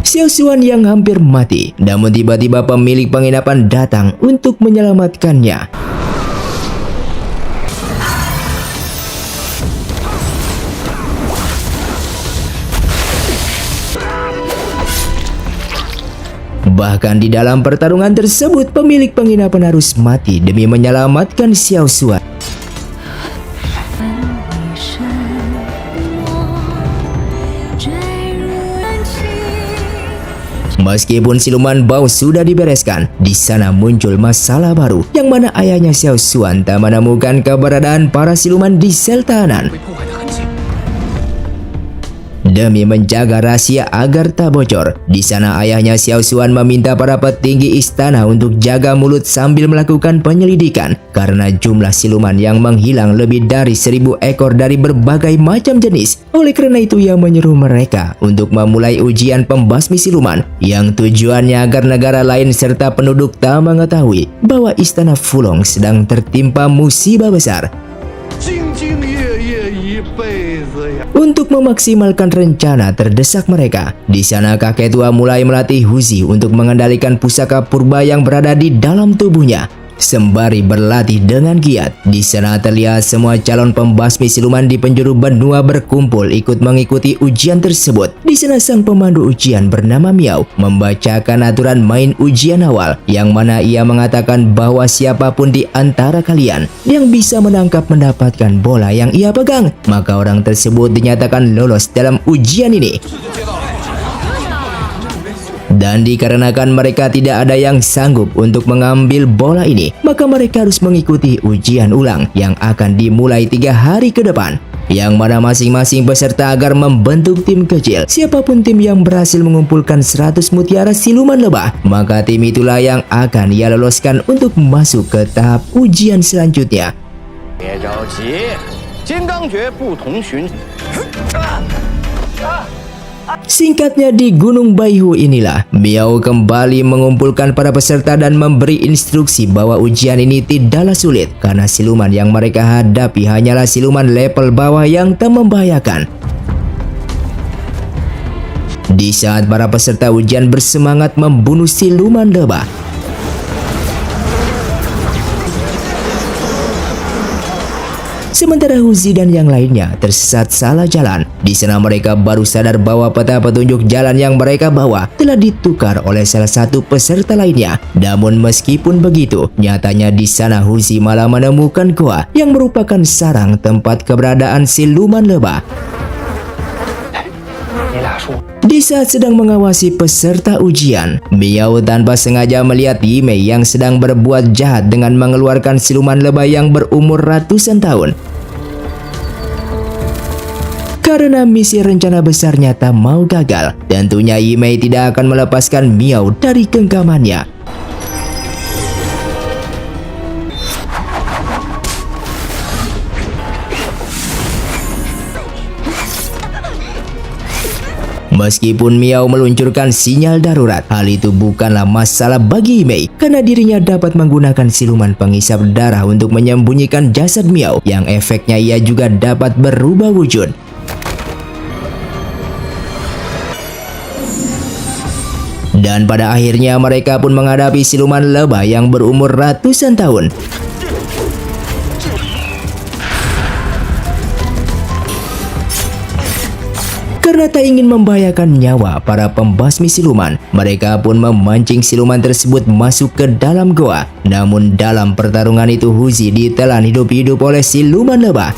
S1: Xiao Xuan yang hampir mati, namun tiba-tiba pemilik penginapan datang untuk menyelamatkannya. Bahkan di dalam pertarungan tersebut, pemilik penginapan harus mati demi menyelamatkan Xiao Xuan. Meskipun siluman bau sudah dibereskan, di sana muncul masalah baru, yang mana ayahnya Xiao Xuan tak menemukan keberadaan para siluman di sel tahanan. Demi menjaga rahasia agar tak bocor, di sana ayahnya Xiao Xuan meminta para petinggi istana untuk jaga mulut sambil melakukan penyelidikan karena jumlah siluman yang menghilang lebih dari 1000 ekor dari berbagai macam jenis. Oleh karena itu ia menyuruh mereka untuk memulai ujian pembasmi siluman yang tujuannya agar negara lain serta penduduk tak mengetahui bahwa istana Fulong sedang tertimpa musibah besar. Untuk memaksimalkan rencana terdesak mereka, di sana kakek tua mulai melatih Huzi untuk mengendalikan pusaka purba yang berada di dalam tubuhnya. Sembari berlatih dengan giat, di sana terlihat semua calon pembasmi siluman di penjuru benua berkumpul ikut mengikuti ujian tersebut. Di sana sang pemandu ujian bernama Miao membacakan aturan main ujian awal, yang mana ia mengatakan bahwa siapapun di antara kalian yang bisa menangkap mendapatkan bola yang ia pegang, maka orang tersebut dinyatakan lolos dalam ujian ini. Dan dikarenakan mereka tidak ada yang sanggup untuk mengambil bola ini, maka mereka harus mengikuti ujian ulang yang akan dimulai 3 hari ke depan, yang mana masing-masing peserta agar membentuk tim kecil. Siapapun tim yang berhasil mengumpulkan 100 mutiara siluman lebah, maka tim itulah yang akan ia loloskan untuk masuk ke tahap ujian selanjutnya. Singkatnya, di Gunung Baihu inilah Miao kembali mengumpulkan para peserta dan memberi instruksi bahwa ujian ini tidaklah sulit karena siluman yang mereka hadapi hanyalah siluman level bawah yang tak membahayakan. Di saat para peserta ujian bersemangat membunuh siluman lebah, sementara Huzi dan yang lainnya tersesat salah jalan. Di sana mereka baru sadar bahwa peta petunjuk jalan yang mereka bawa telah ditukar oleh salah satu peserta lainnya. Namun meskipun begitu, nyatanya di sana Huzi malah menemukan goa yang merupakan sarang tempat keberadaan siluman lebah. Di saat sedang mengawasi peserta ujian, Miao tanpa sengaja melihat Yimei yang sedang berbuat jahat dengan mengeluarkan siluman lebah yang berumur ratusan tahun. Karena misi rencana besarnya tak mau gagal, tentunya Yimei tidak akan melepaskan Miao dari genggamannya. Meskipun Miao meluncurkan sinyal darurat, hal itu bukanlah masalah bagi Yimei karena dirinya dapat menggunakan siluman pengisap darah untuk menyembunyikan jasad Miao, yang efeknya ia juga dapat berubah wujud. Dan pada akhirnya mereka pun menghadapi siluman lebah yang berumur ratusan tahun. Karena tak ingin membahayakan nyawa para pembasmi siluman, mereka pun memancing siluman tersebut masuk ke dalam goa. Namun dalam pertarungan itu Huzi ditelan hidup-hidup oleh siluman lebah.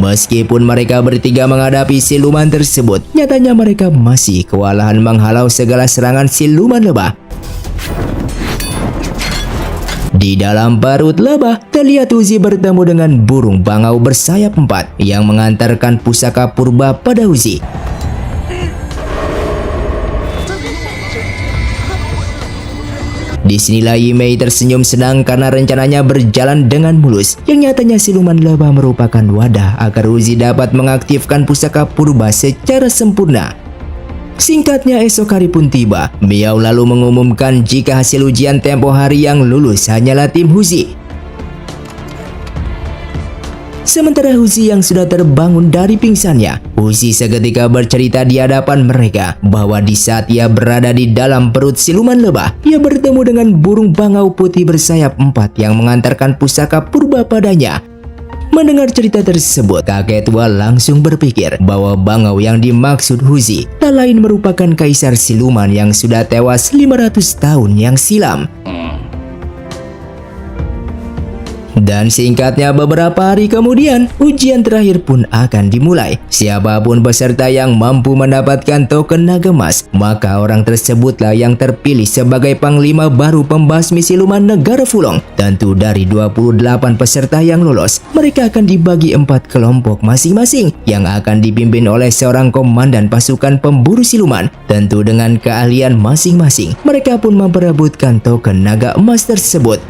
S1: Meskipun mereka bertiga menghadapi siluman tersebut, nyatanya mereka masih kewalahan menghalau segala serangan siluman lebah. Di dalam parut lebah, terlihat Huzi bertemu dengan burung bangau bersayap 4 yang mengantarkan pusaka purba pada Huzi. Disinilah Yimei tersenyum senang karena rencananya berjalan dengan mulus, yang nyatanya siluman lebah merupakan wadah agar Huzi dapat mengaktifkan pusaka purba secara sempurna. Singkatnya, esok hari pun tiba. Miao lalu mengumumkan jika hasil ujian tempo hari yang lulus hanyalah tim Huzi. Sementara Huzi yang sudah terbangun dari pingsannya, Huzi seketika bercerita di hadapan mereka bahwa di saat ia berada di dalam perut siluman lebah, ia bertemu dengan burung bangau putih bersayap 4 yang mengantarkan pusaka purba padanya. Mendengar cerita tersebut, kakek tua langsung berpikir bahwa bangau yang dimaksud Huzi tak lain merupakan kaisar siluman yang sudah tewas 500 tahun yang silam. Dan singkatnya beberapa hari kemudian, ujian terakhir pun akan dimulai. Siapapun peserta yang mampu mendapatkan token naga emas, maka orang tersebutlah yang terpilih sebagai panglima baru pembasmi siluman negara Fulong. Tentu dari 28 peserta yang lolos, mereka akan dibagi 4 kelompok masing-masing yang akan dipimpin oleh seorang komandan pasukan pemburu siluman. Tentu dengan keahlian masing-masing, mereka pun memperebutkan token naga emas tersebut.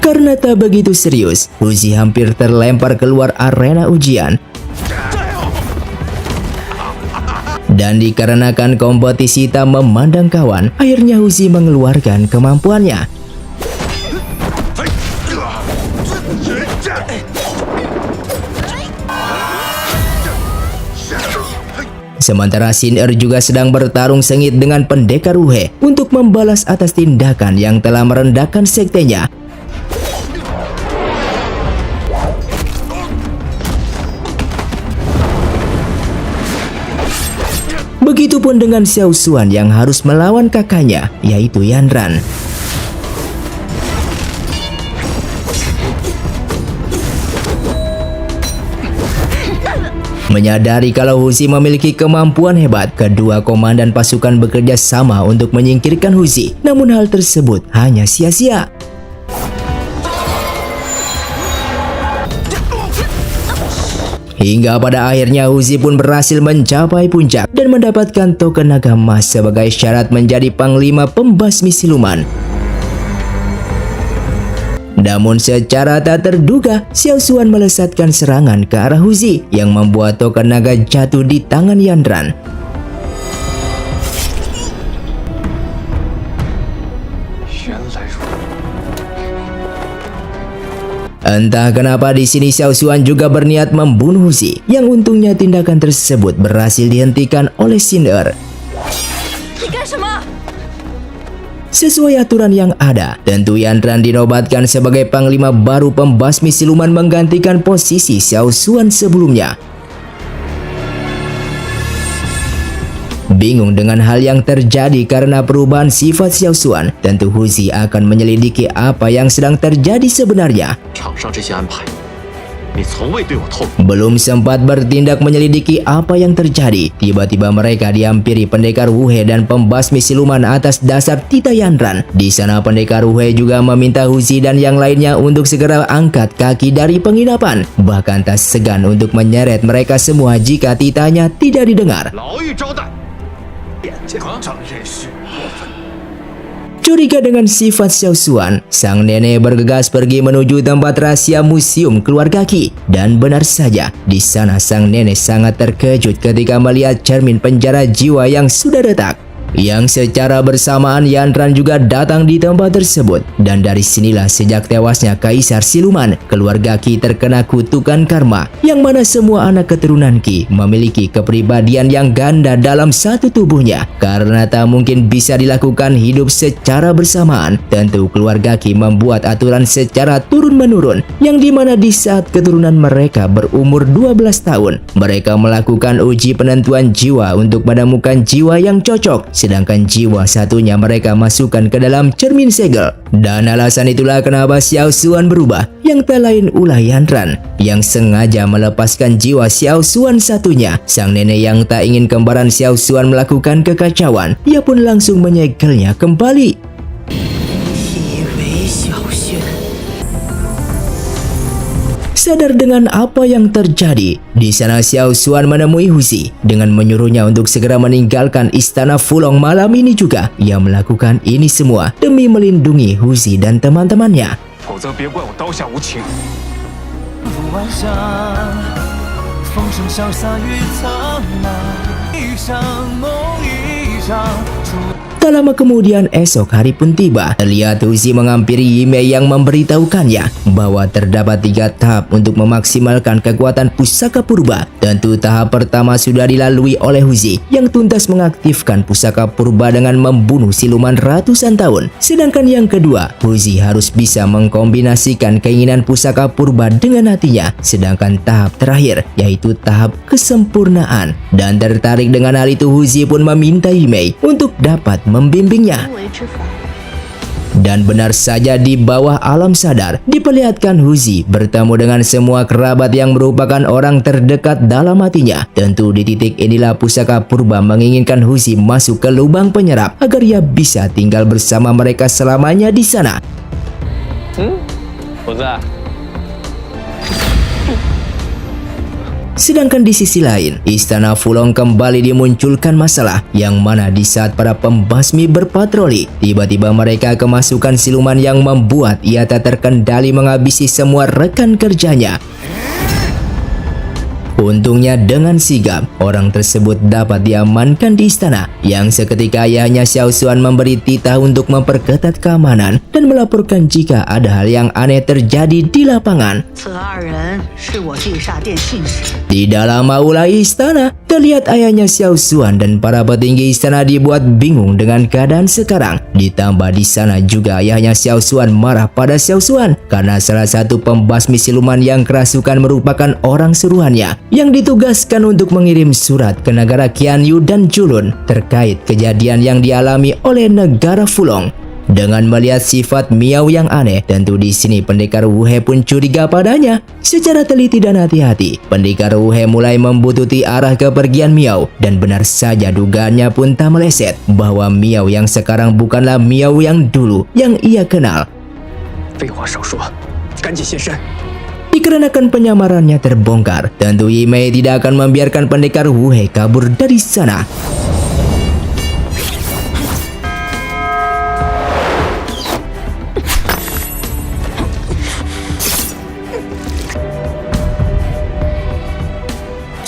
S1: Karena tak begitu serius, Uzi hampir terlempar keluar arena ujian. Dan dikarenakan kompetisi tak memandang kawan, akhirnya Uzi mengeluarkan kemampuannya. Sementara Xin Er juga sedang bertarung sengit dengan pendekar Wuhe untuk membalas atas tindakan yang telah merendahkan sektenya. Begitupun dengan Xiao Xuan yang harus melawan kakaknya, yaitu Yanran. Menyadari kalau Huzi memiliki kemampuan hebat, kedua komandan pasukan bekerja sama untuk menyingkirkan Huzi. Namun hal tersebut hanya sia-sia. Hingga pada akhirnya Huzi pun berhasil mencapai puncak dan mendapatkan token naga emas sebagai syarat menjadi panglima pembasmi siluman. Namun secara tak terduga, Xiao Xuan melesatkan serangan ke arah Huzi yang membuat token naga jatuh di tangan Yanran. Entah kenapa di sini Xiao Xuan juga berniat membunuh Huzi, yang untungnya tindakan tersebut berhasil dihentikan oleh Xin Er. Sesuai aturan yang ada, tentu Yanran dinobatkan sebagai panglima baru pembasmi siluman menggantikan posisi Xiao Xuan sebelumnya. Bingung dengan hal yang terjadi karena perubahan sifat Xiao Xuan, tentu Huzi akan menyelidiki apa yang sedang terjadi sebenarnya. Belum sempat bertindak menyelidiki apa yang terjadi, tiba-tiba mereka dihampiri pendekar Wuhe dan pembasmi siluman atas dasar titah Yanran. Di sana pendekar Wuhe juga meminta Huzi dan yang lainnya untuk segera angkat kaki dari penginapan. Bahkan tak segan untuk menyeret mereka semua jika titahnya tidak didengar. Curiga dengan sifat Xiao Xuan, sang nenek bergegas pergi menuju tempat rahasia museum keluarga Qi. Dan benar saja, di sana sang nenek sangat terkejut ketika melihat cermin penjara jiwa yang sudah retak. Yang secara bersamaan Yanran juga datang di tempat tersebut. Dan dari sinilah sejak tewasnya Kaisar Siluman, keluarga Qi terkena kutukan karma, yang mana semua anak keturunan Qi memiliki kepribadian yang ganda dalam satu tubuhnya. Karena tak mungkin bisa dilakukan hidup secara bersamaan, tentu keluarga Qi membuat aturan secara turun-menurun, yang dimana di saat keturunan mereka berumur 12 tahun, mereka melakukan uji penentuan jiwa untuk menemukan jiwa yang cocok. Sedangkan jiwa satunya mereka masukkan ke dalam cermin segel. Dan alasan itulah kenapa Xiao Xuan berubah, yang tak lain ulah Yanran, yang sengaja melepaskan jiwa Xiao Xuan satunya. Sang nenek yang tak ingin kembaran Xiao Xuan melakukan kekacauan, ia pun langsung menyegelnya kembali. Sadar dengan apa yang terjadi, di sana Xiao Xuan menemui Huzi dengan menyuruhnya untuk segera meninggalkan istana Fulong malam ini juga. Ia melakukan ini semua demi melindungi Huzi dan teman-temannya. Tak lama kemudian esok hari pun tiba. Terlihat Huzi menghampiri Yimei yang memberitahukannya bahwa terdapat 3 tahap untuk memaksimalkan kekuatan pusaka purba. Tentu tahap pertama sudah dilalui oleh Huzi yang tuntas mengaktifkan pusaka purba dengan membunuh siluman ratusan tahun. Sedangkan yang kedua, Huzi harus bisa mengkombinasikan keinginan pusaka purba dengan hatinya. Sedangkan tahap terakhir yaitu tahap kesempurnaan. Dan tertarik dengan hal itu, Huzi pun meminta Yimei untuk dapat membimbingnya.
S2: 无为之法。
S1: Dan benar saja, di bawah alam sadar diperlihatkan Huzi bertemu dengan semua kerabat yang merupakan orang terdekat dalam hatinya. Tentu di titik inilah pusaka purba menginginkan Huzi masuk ke lubang penyerap agar ia bisa tinggal bersama mereka selamanya di sana.
S4: 虎子，
S1: Sedangkan di sisi lain, Istana Fulong kembali dimunculkan masalah yang mana di saat para pembasmi berpatroli, tiba-tiba mereka kemasukan siluman yang membuat ia tak terkendali menghabisi semua rekan kerjanya. Untungnya dengan sigap, orang tersebut dapat diamankan di istana, yang seketika ayahnya Xiao Xuan memberi titah untuk memperketat keamanan dan melaporkan jika ada hal yang aneh terjadi di lapangan.
S7: 此2人是我地煞殿信使。
S1: Tidak lama ulai istana, terlihat ayahnya Xiao Xuan dan para petinggi istana dibuat bingung dengan keadaan sekarang. Ditambah di sana juga ayahnya Xiao Xuan marah pada Xiao Xuan karena salah satu pembasmi siluman yang kerasukan merupakan orang suruhannya yang ditugaskan untuk mengirim surat ke negara Qianyu dan Julun terkait kejadian yang dialami oleh negara Fulong. Dengan melihat sifat Miao yang aneh, tentu di sini pendekar Wu He pun curiga padanya. Secara teliti dan hati-hati, pendekar Wu He mulai membututi arah kepergian Miao, dan benar saja dugaannya pun tak meleset bahwa Miao yang sekarang bukanlah Miao yang dulu yang ia kenal.
S6: 废话少说，赶紧现身！
S1: Dikarenakan penyamarannya terbongkar, tentu Yimei tidak akan membiarkan pendekar Wu He kabur dari sana.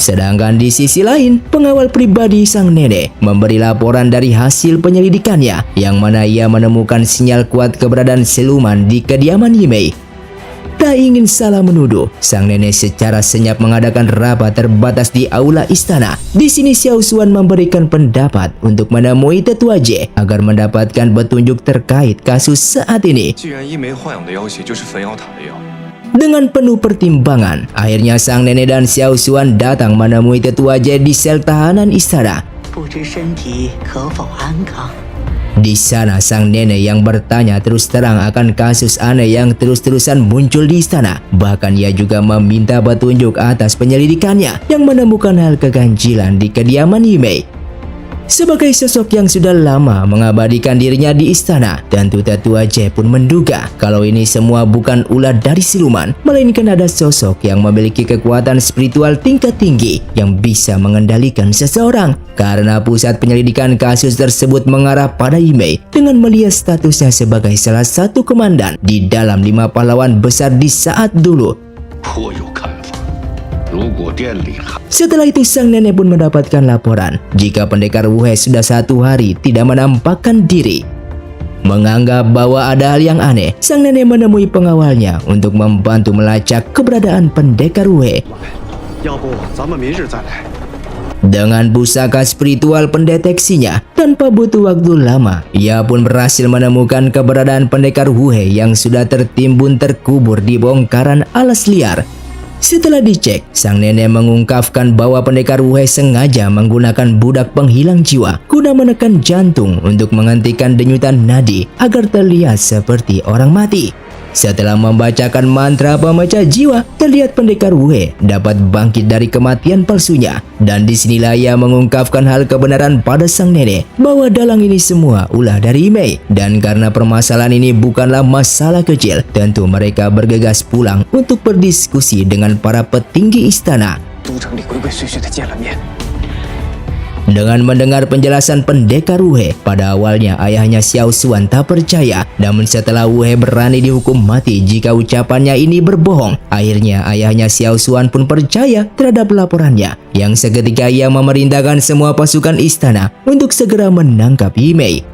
S1: Sedangkan di sisi lain, pengawal pribadi sang nenek memberi laporan dari hasil penyelidikannya, yang mana ia menemukan sinyal kuat keberadaan siluman di kediaman Yimei. Tak ingin salah menuduh, sang nenek secara senyap mengadakan rapat terbatas di aula istana. Di sini Xiao Xuan memberikan pendapat untuk menemui Tetua Jie agar mendapatkan petunjuk terkait kasus saat ini.
S8: 既然一枚幻影的要挟就是焚妖塔的药，
S1: Dengan penuh pertimbangan, akhirnya sang nenek dan Xiao Xuan datang menemui Tetua Jie di sel tahanan istana.
S7: 不知身体可否安康？
S1: Di sana sang nenek yang bertanya terus terang akan kasus aneh yang terus-terusan muncul di istana. Bahkan ia juga meminta petunjuk atas penyelidikannya yang menemukan hal keganjilan di kediaman Yimei. Sebagai sosok yang sudah lama mengabadikan dirinya di istana, tentu Tetua Jie pun menduga kalau ini semua bukan ulah dari siluman, melainkan ada sosok yang memiliki kekuatan spiritual tingkat tinggi yang bisa mengendalikan seseorang. Karena pusat penyelidikan kasus tersebut mengarah pada Yimei dengan melihat statusnya sebagai salah satu komandan di dalam 5 pahlawan besar di saat dulu.
S3: 颇有看法。如果店里还
S1: Setelah itu sang nenek pun mendapatkan laporan jika pendekar Wu He sudah 1 hari tidak menampakkan diri. Menganggap bahwa ada hal yang aneh, sang nenek menemui pengawalnya untuk membantu melacak keberadaan pendekar Wu He.
S6: 要不咱们明日再来。
S1: Dengan pusaka spiritual pendeteksinya, tanpa butuh waktu lama, ia pun berhasil menemukan keberadaan pendekar Wu He yang sudah tertimbun terkubur di bongkaran alas liar. Setelah dicek, sang nenek mengungkapkan bahwa pendekar Wu He sengaja menggunakan budak penghilang jiwa guna menekan jantung untuk menghentikan denyutan nadi agar terlihat seperti orang mati. Setelah membacakan mantra pemecah jiwa, terlihat pendekar Wu He dapat bangkit dari kematian palsunya. Dan disinilah ia mengungkapkan hal kebenaran pada sang nenek bahwa dalang ini semua ulah dari Yimei. Dan karena permasalahan ini bukanlah masalah kecil, tentu mereka bergegas pulang untuk berdiskusi dengan para petinggi istana.
S6: 都城里鬼鬼祟祟的见了面，
S1: Dengan mendengar penjelasan pendekar Wu He, pada awalnya ayahnya Xiao Xuan tak percaya. Namun setelah Wu He berani dihukum mati jika ucapannya ini berbohong, akhirnya ayahnya Xiao Xuan pun percaya terhadap laporannya. Yang seketika ia memerintahkan semua pasukan istana untuk segera menangkap Yimei.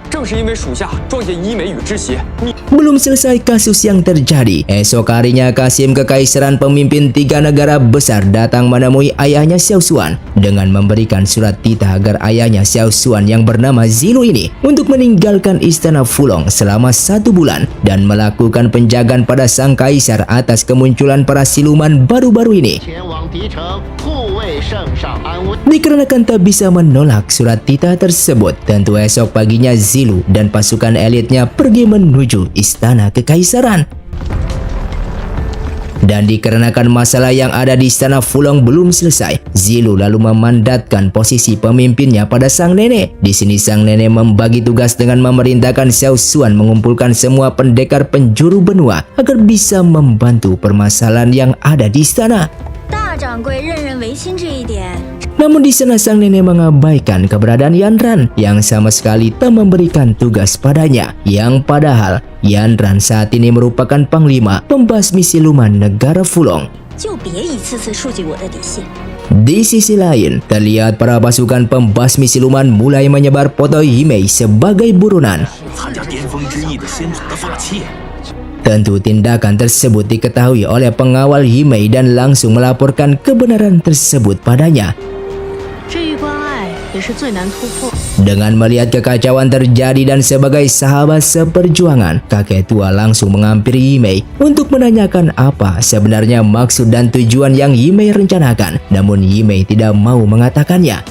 S6: 正是因为属下撞见医美与之邪，你
S1: Belum selesai kasus yang terjadi, esok harinya Kasim Kekaisaran pemimpin 3 negara besar datang menemui ayahnya Xiao Xuan dengan memberikan surat titah agar ayahnya Xiao Xuan yang bernama Zilu ini untuk meninggalkan istana Fulong selama 1 bulan dan melakukan penjagaan pada sang kaisar atas kemunculan para siluman baru-baru ini. Dikarenakan tak bisa menolak surat titah tersebut, tentu esok paginya Zilu dan pasukan elitnya pergi menuju istana kekaisaran. Dan dikarenakan masalah yang ada di istana Fulong belum selesai, Zilu lalu memandatkan posisi pemimpinnya pada sang nenek. Di sini sang nenek membagi tugas dengan memerintahkan Xiao Xuan mengumpulkan semua pendekar penjuru benua agar bisa membantu permasalahan yang ada di istana.
S5: 大掌柜任人唯亲这一点，
S1: Namun di sana sang nenek mengabaikan keberadaan Yanran yang sama sekali tak memberikan tugas padanya. Yang padahal Yanran saat ini merupakan panglima pembasmi siluman negara Fulong.
S5: 就别一次次触及我的底线。
S1: Di sisi lain, terlihat para pasukan pembasmi siluman mulai menyebar foto Yimei sebagai buronan.
S4: 参加巅峰之翼的先祖的法器。
S1: Tentu tindakan tersebut diketahui oleh pengawal Yimei dan langsung melaporkan kebenaran tersebut padanya.
S2: 这一关隘也是最难突破。
S1: Dengan melihat kekacauan terjadi dan sebagai sahabat seperjuangan, kakek tua langsung menghampiri Yimei untuk menanyakan apa sebenarnya maksud dan tujuan yang Yimei rencanakan. Namun Yimei tidak mau mengatakannya.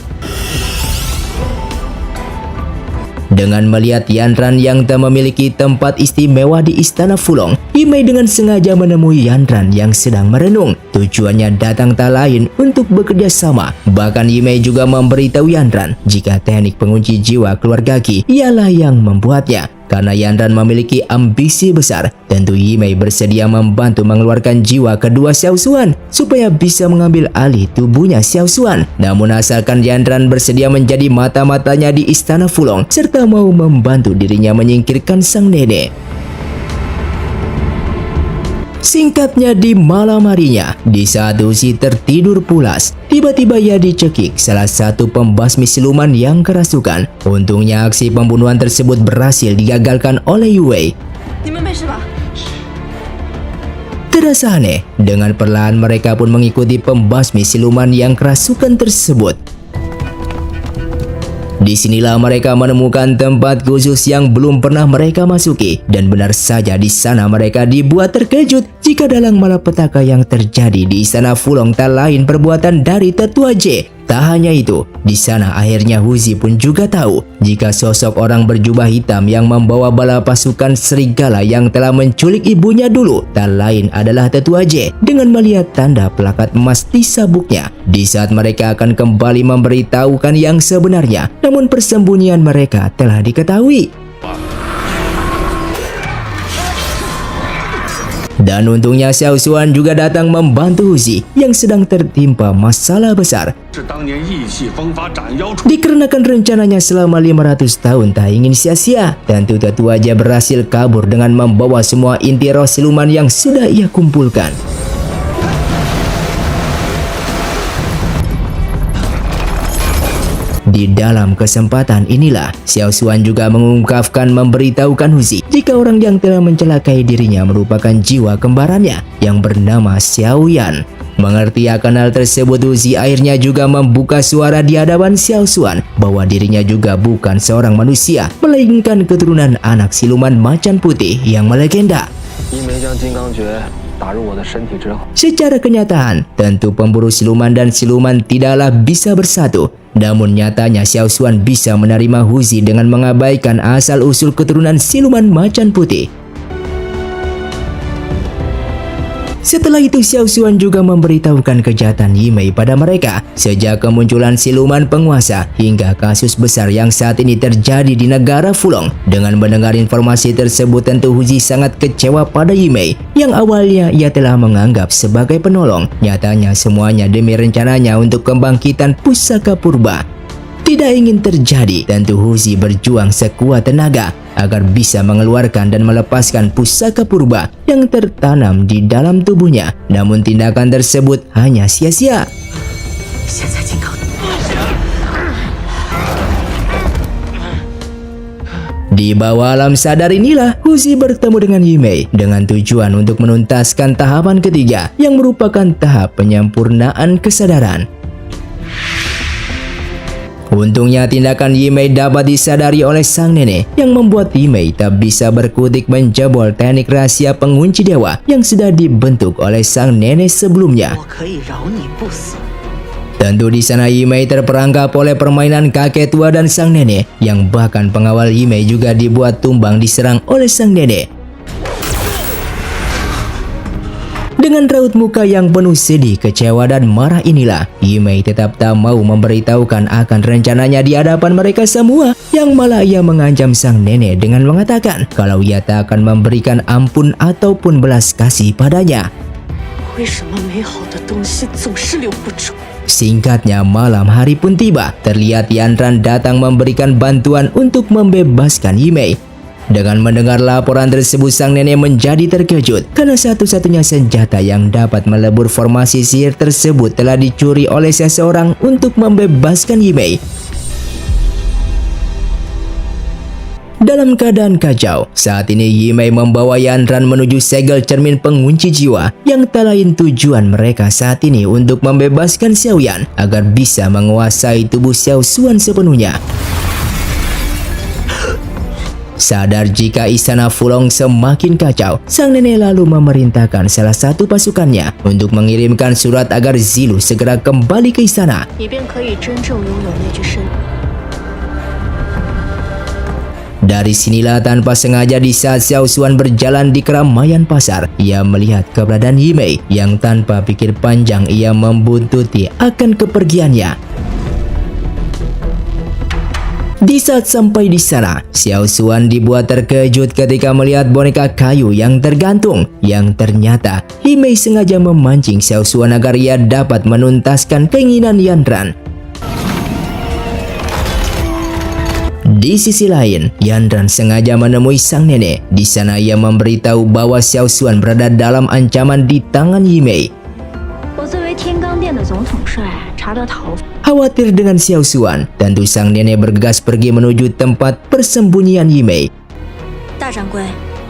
S1: Dengan melihat Yanran yang tak memiliki tempat istimewa di istana Fulong, Yimei dengan sengaja menemui Yanran yang sedang merenung. Tujuannya datang tak lain untuk bekerja sama. Bahkan Yimei juga memberitahu Yanran jika teknik pengunci jiwa keluarga Qi ialah yang membuatnya. Karena Yanran memiliki ambisi besar, tentu Yimei bersedia membantu mengeluarkan jiwa kedua Xiao Xuan supaya bisa mengambil alih tubuhnya Xiao Xuan. Namun asalkan Yanran bersedia menjadi mata-matanya di istana Fulong serta mau membantu dirinya menyingkirkan sang nenek. Singkatnya, di malam harinya, di saat Uzi tertidur pulas, tiba-tiba ia dicekik salah satu pembasmi siluman yang kerasukan. Untungnya aksi pembunuhan tersebut berhasil digagalkan oleh Yue.
S2: 你们没事吧？
S1: Terasa aneh, dengan perlahan mereka pun mengikuti pembasmi siluman yang kerasukan tersebut. Disinilah mereka menemukan tempat khusus yang belum pernah mereka masuki, dan benar saja di sana mereka dibuat terkejut jika dalam malapetaka yang terjadi di istana Fulong tak lain perbuatan dari Tetua J. Tak hanya itu, di sana akhirnya Huzi pun juga tahu jika sosok orang berjubah hitam yang membawa bala pasukan serigala yang telah menculik ibunya dulu tak lain adalah Tetua J. Dengan melihat tanda pelakat emas di sabuknya, di saat mereka akan kembali memberitahukan yang sebenarnya, namun persembunyian mereka telah diketahui. Dan untungnya Xiao Xuan juga datang membantu Huzi yang sedang tertimpa masalah besar.
S4: 是当年意气风发斩妖除
S1: Dikarenakan rencananya selama 500 tahun tak ingin sia-sia, tentu Tetua J berhasil kabur dengan membawa semua inti roh siluman yang sudah ia kumpulkan. Di dalam kesempatan inilah, Xiao Xuan juga mengungkapkan memberitahukan Huzi jika orang yang telah mencelakai dirinya merupakan jiwa kembarannya yang bernama Xiao Yan. Mengerti akan hal tersebut, Huzi akhirnya juga membuka suara di hadapan Xiao Xuan bahwa dirinya juga bukan seorang manusia, melainkan keturunan anak siluman macan putih yang melegenda.
S6: 一枚将金刚诀打入我的身体之后，
S1: Secara kenyataan, tentu pemburu siluman dan siluman tidaklah bisa bersatu. Namun nyatanya Xiao Xuan bisa menerima Huzi dengan mengabaikan asal-usul keturunan siluman macan putih. Setelah itu Xiao Xuan juga memberitahukan kejahatan Yimei pada mereka sejak kemunculan siluman penguasa hingga kasus besar yang saat ini terjadi di negara Fulong. Dengan mendengar informasi tersebut, tentu Huzi sangat kecewa pada Yimei yang awalnya ia telah menganggap sebagai penolong. Nyatanya semuanya demi rencananya untuk kebangkitan pusaka purba. Tidak ingin terjadi, tentu Huzi berjuang sekuat tenaga agar bisa mengeluarkan dan melepaskan pusaka purba yang tertanam di dalam tubuhnya. Namun tindakan tersebut hanya sia-sia. Di bawah alam sadar inilah Huzi bertemu dengan Yimei dengan tujuan untuk menuntaskan tahapan ketiga yang merupakan tahap penyempurnaan kesadaran. Untungnya tindakan Yimei dapat disadari oleh sang nenek yang membuat Yimei tak bisa berkutik menjebol teknik rahasia pengunci dewa yang sudah dibentuk oleh sang nenek sebelumnya.
S7: 我可以饶你不死。
S1: Tentu di sana Yimei terperangkap oleh permainan kakek tua dan sang nenek yang bahkan pengawal Yimei juga dibuat tumbang diserang oleh sang nenek. Dengan raut muka yang penuh sedih, kecewa dan marah inilah Yimei tetap tak mau memberitahukan akan rencananya di hadapan mereka semua, yang malah ia mengancam sang nenek dengan mengatakan kalau ia tak akan memberikan ampun ataupun belas kasih padanya.
S2: 为什么美好的东西总是留不住？
S1: Singkatnya, malam hari pun tiba. Terlihat Yanran datang memberikan bantuan untuk membebaskan Yimei. Dengan mendengar laporan tersebut, sang nenek menjadi terkejut karena satu-satunya senjata yang dapat melebur formasi sihir tersebut telah dicuri oleh seseorang untuk membebaskan Yimei. Dalam keadaan kacau, saat ini Yimei membawa Yanran menuju segel cermin pengunci jiwa yang tak lain tujuan mereka saat ini untuk membebaskan Xiaoyan agar bisa menguasai tubuh Xiao Xuan sepenuhnya. Sadar jika istana Fulong semakin kacau, sang nenek lalu memerintahkan salah satu pasukannya untuk mengirimkan surat agar Zilu segera kembali ke istana.
S2: 你便可以真正拥有那具身。
S1: Dari sinilah tanpa sengaja di saat Xiao Xuan berjalan di keramaian pasar, ia melihat keberadaan Yimei yang tanpa pikir panjang ia membuntuti akan kepergiannya. Di saat sampai di sana, Xiao Xuan dibuat terkejut ketika melihat boneka kayu yang tergantung, yang ternyata Yimei sengaja memancing Xiao Xuan agar ia dapat menuntaskan keinginan Yanran. Di sisi lain, Yanran sengaja menemui sang nenek. Di sana ia memberitahu bahwa Xiao Xuan berada dalam ancaman di tangan Yimei.
S2: 我作为天罡殿的总统帅，查得逃。
S1: Khawatir dengan Xiao Xuan, tentu sang nenek bergegas pergi menuju tempat persembunyian Yimei.
S5: 大掌柜，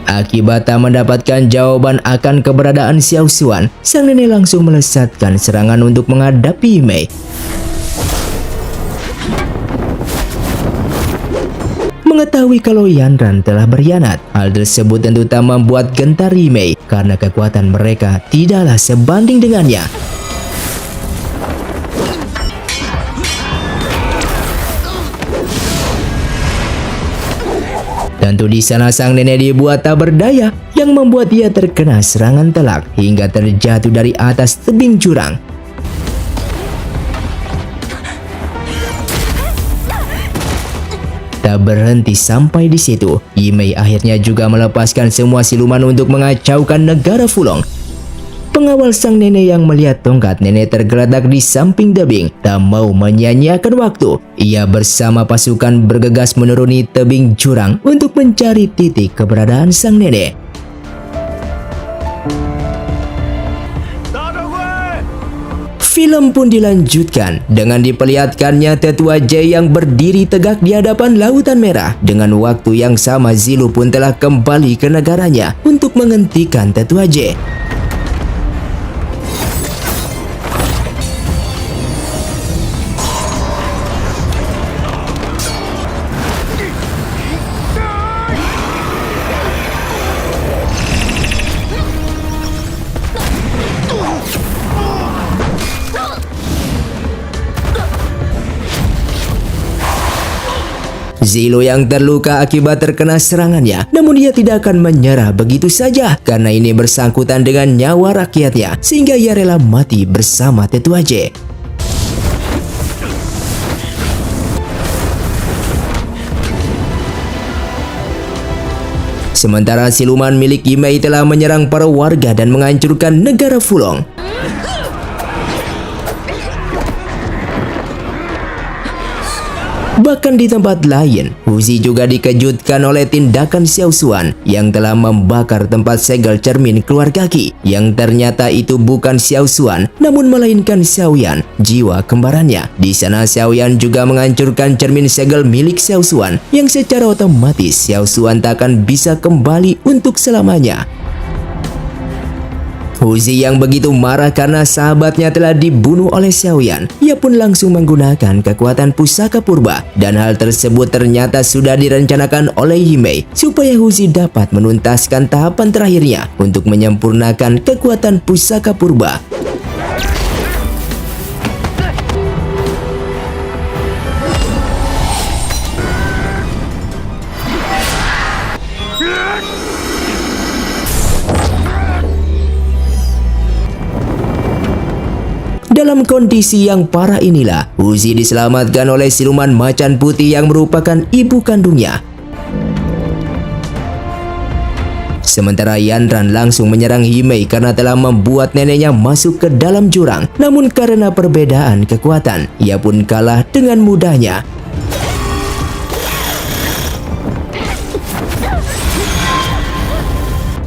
S1: Akibat tak mendapatkan jawaban akan keberadaan Xiao Xuan, sang nenek langsung melesatkan serangan untuk menghadapi Yimei. Mengetahui kalau Yanran telah berkhianat, hal tersebut tentu tak membuat gentar Yimei karena kekuatan mereka tidaklah sebanding dengannya. Tentu di sana sang nenek dibuat tak berdaya, yang membuat ia terkena serangan telak hingga terjatuh dari atas tebing jurang. Tak berhenti sampai di situ, Yimei akhirnya juga melepaskan semua siluman untuk mengacaukan negara Fulong. Pengawal sang nenek yang melihat tongkat nenek tergeletak di samping tebing tak mau menyia-nyiakan waktu. Ia bersama pasukan bergegas menuruni tebing jurang untuk mencari titik keberadaan sang nenek. Film pun dilanjutkan dengan diperlihatkannya Tetua J yang berdiri tegak di hadapan Lautan Merah. Dengan waktu yang sama, Zilu pun telah kembali ke negaranya untuk menghentikan Tetua J. Zilu yang terluka akibat terkena serangannya, namun dia tidak akan menyerah begitu saja karena ini bersangkutan dengan nyawa rakyatnya, sehingga ia rela mati bersama Tetua J. Sementara siluman milik Yimei telah menyerang para warga dan menghancurkan negara Fulong. Bahkan di tempat lain, Huzi juga dikejutkan oleh tindakan Xiao Xuan yang telah membakar tempat segel cermin keluarga Qi, yang ternyata itu bukan Xiao Xuan namun melainkan Xiaoyan, jiwa kembarannya. Di sana Xiaoyan juga menghancurkan cermin segel milik Xiao Xuan, yang secara otomatis Xiao Xuan tak akan bisa kembali untuk selamanya. Huzi yang begitu marah karena sahabatnya telah dibunuh oleh Xiaoyan, ia pun langsung menggunakan kekuatan pusaka purba, dan hal tersebut ternyata sudah direncanakan oleh Yimei supaya Huzi dapat menuntaskan tahapan terakhirnya untuk menyempurnakan kekuatan pusaka purba. Dalam kondisi yang parah inilah, Huzi diselamatkan oleh siluman macan putih yang merupakan ibu kandungnya. Sementara Yanran langsung menyerang Yimei karena telah membuat neneknya masuk ke dalam jurang. Namun karena perbedaan kekuatan, ia pun kalah dengan mudahnya.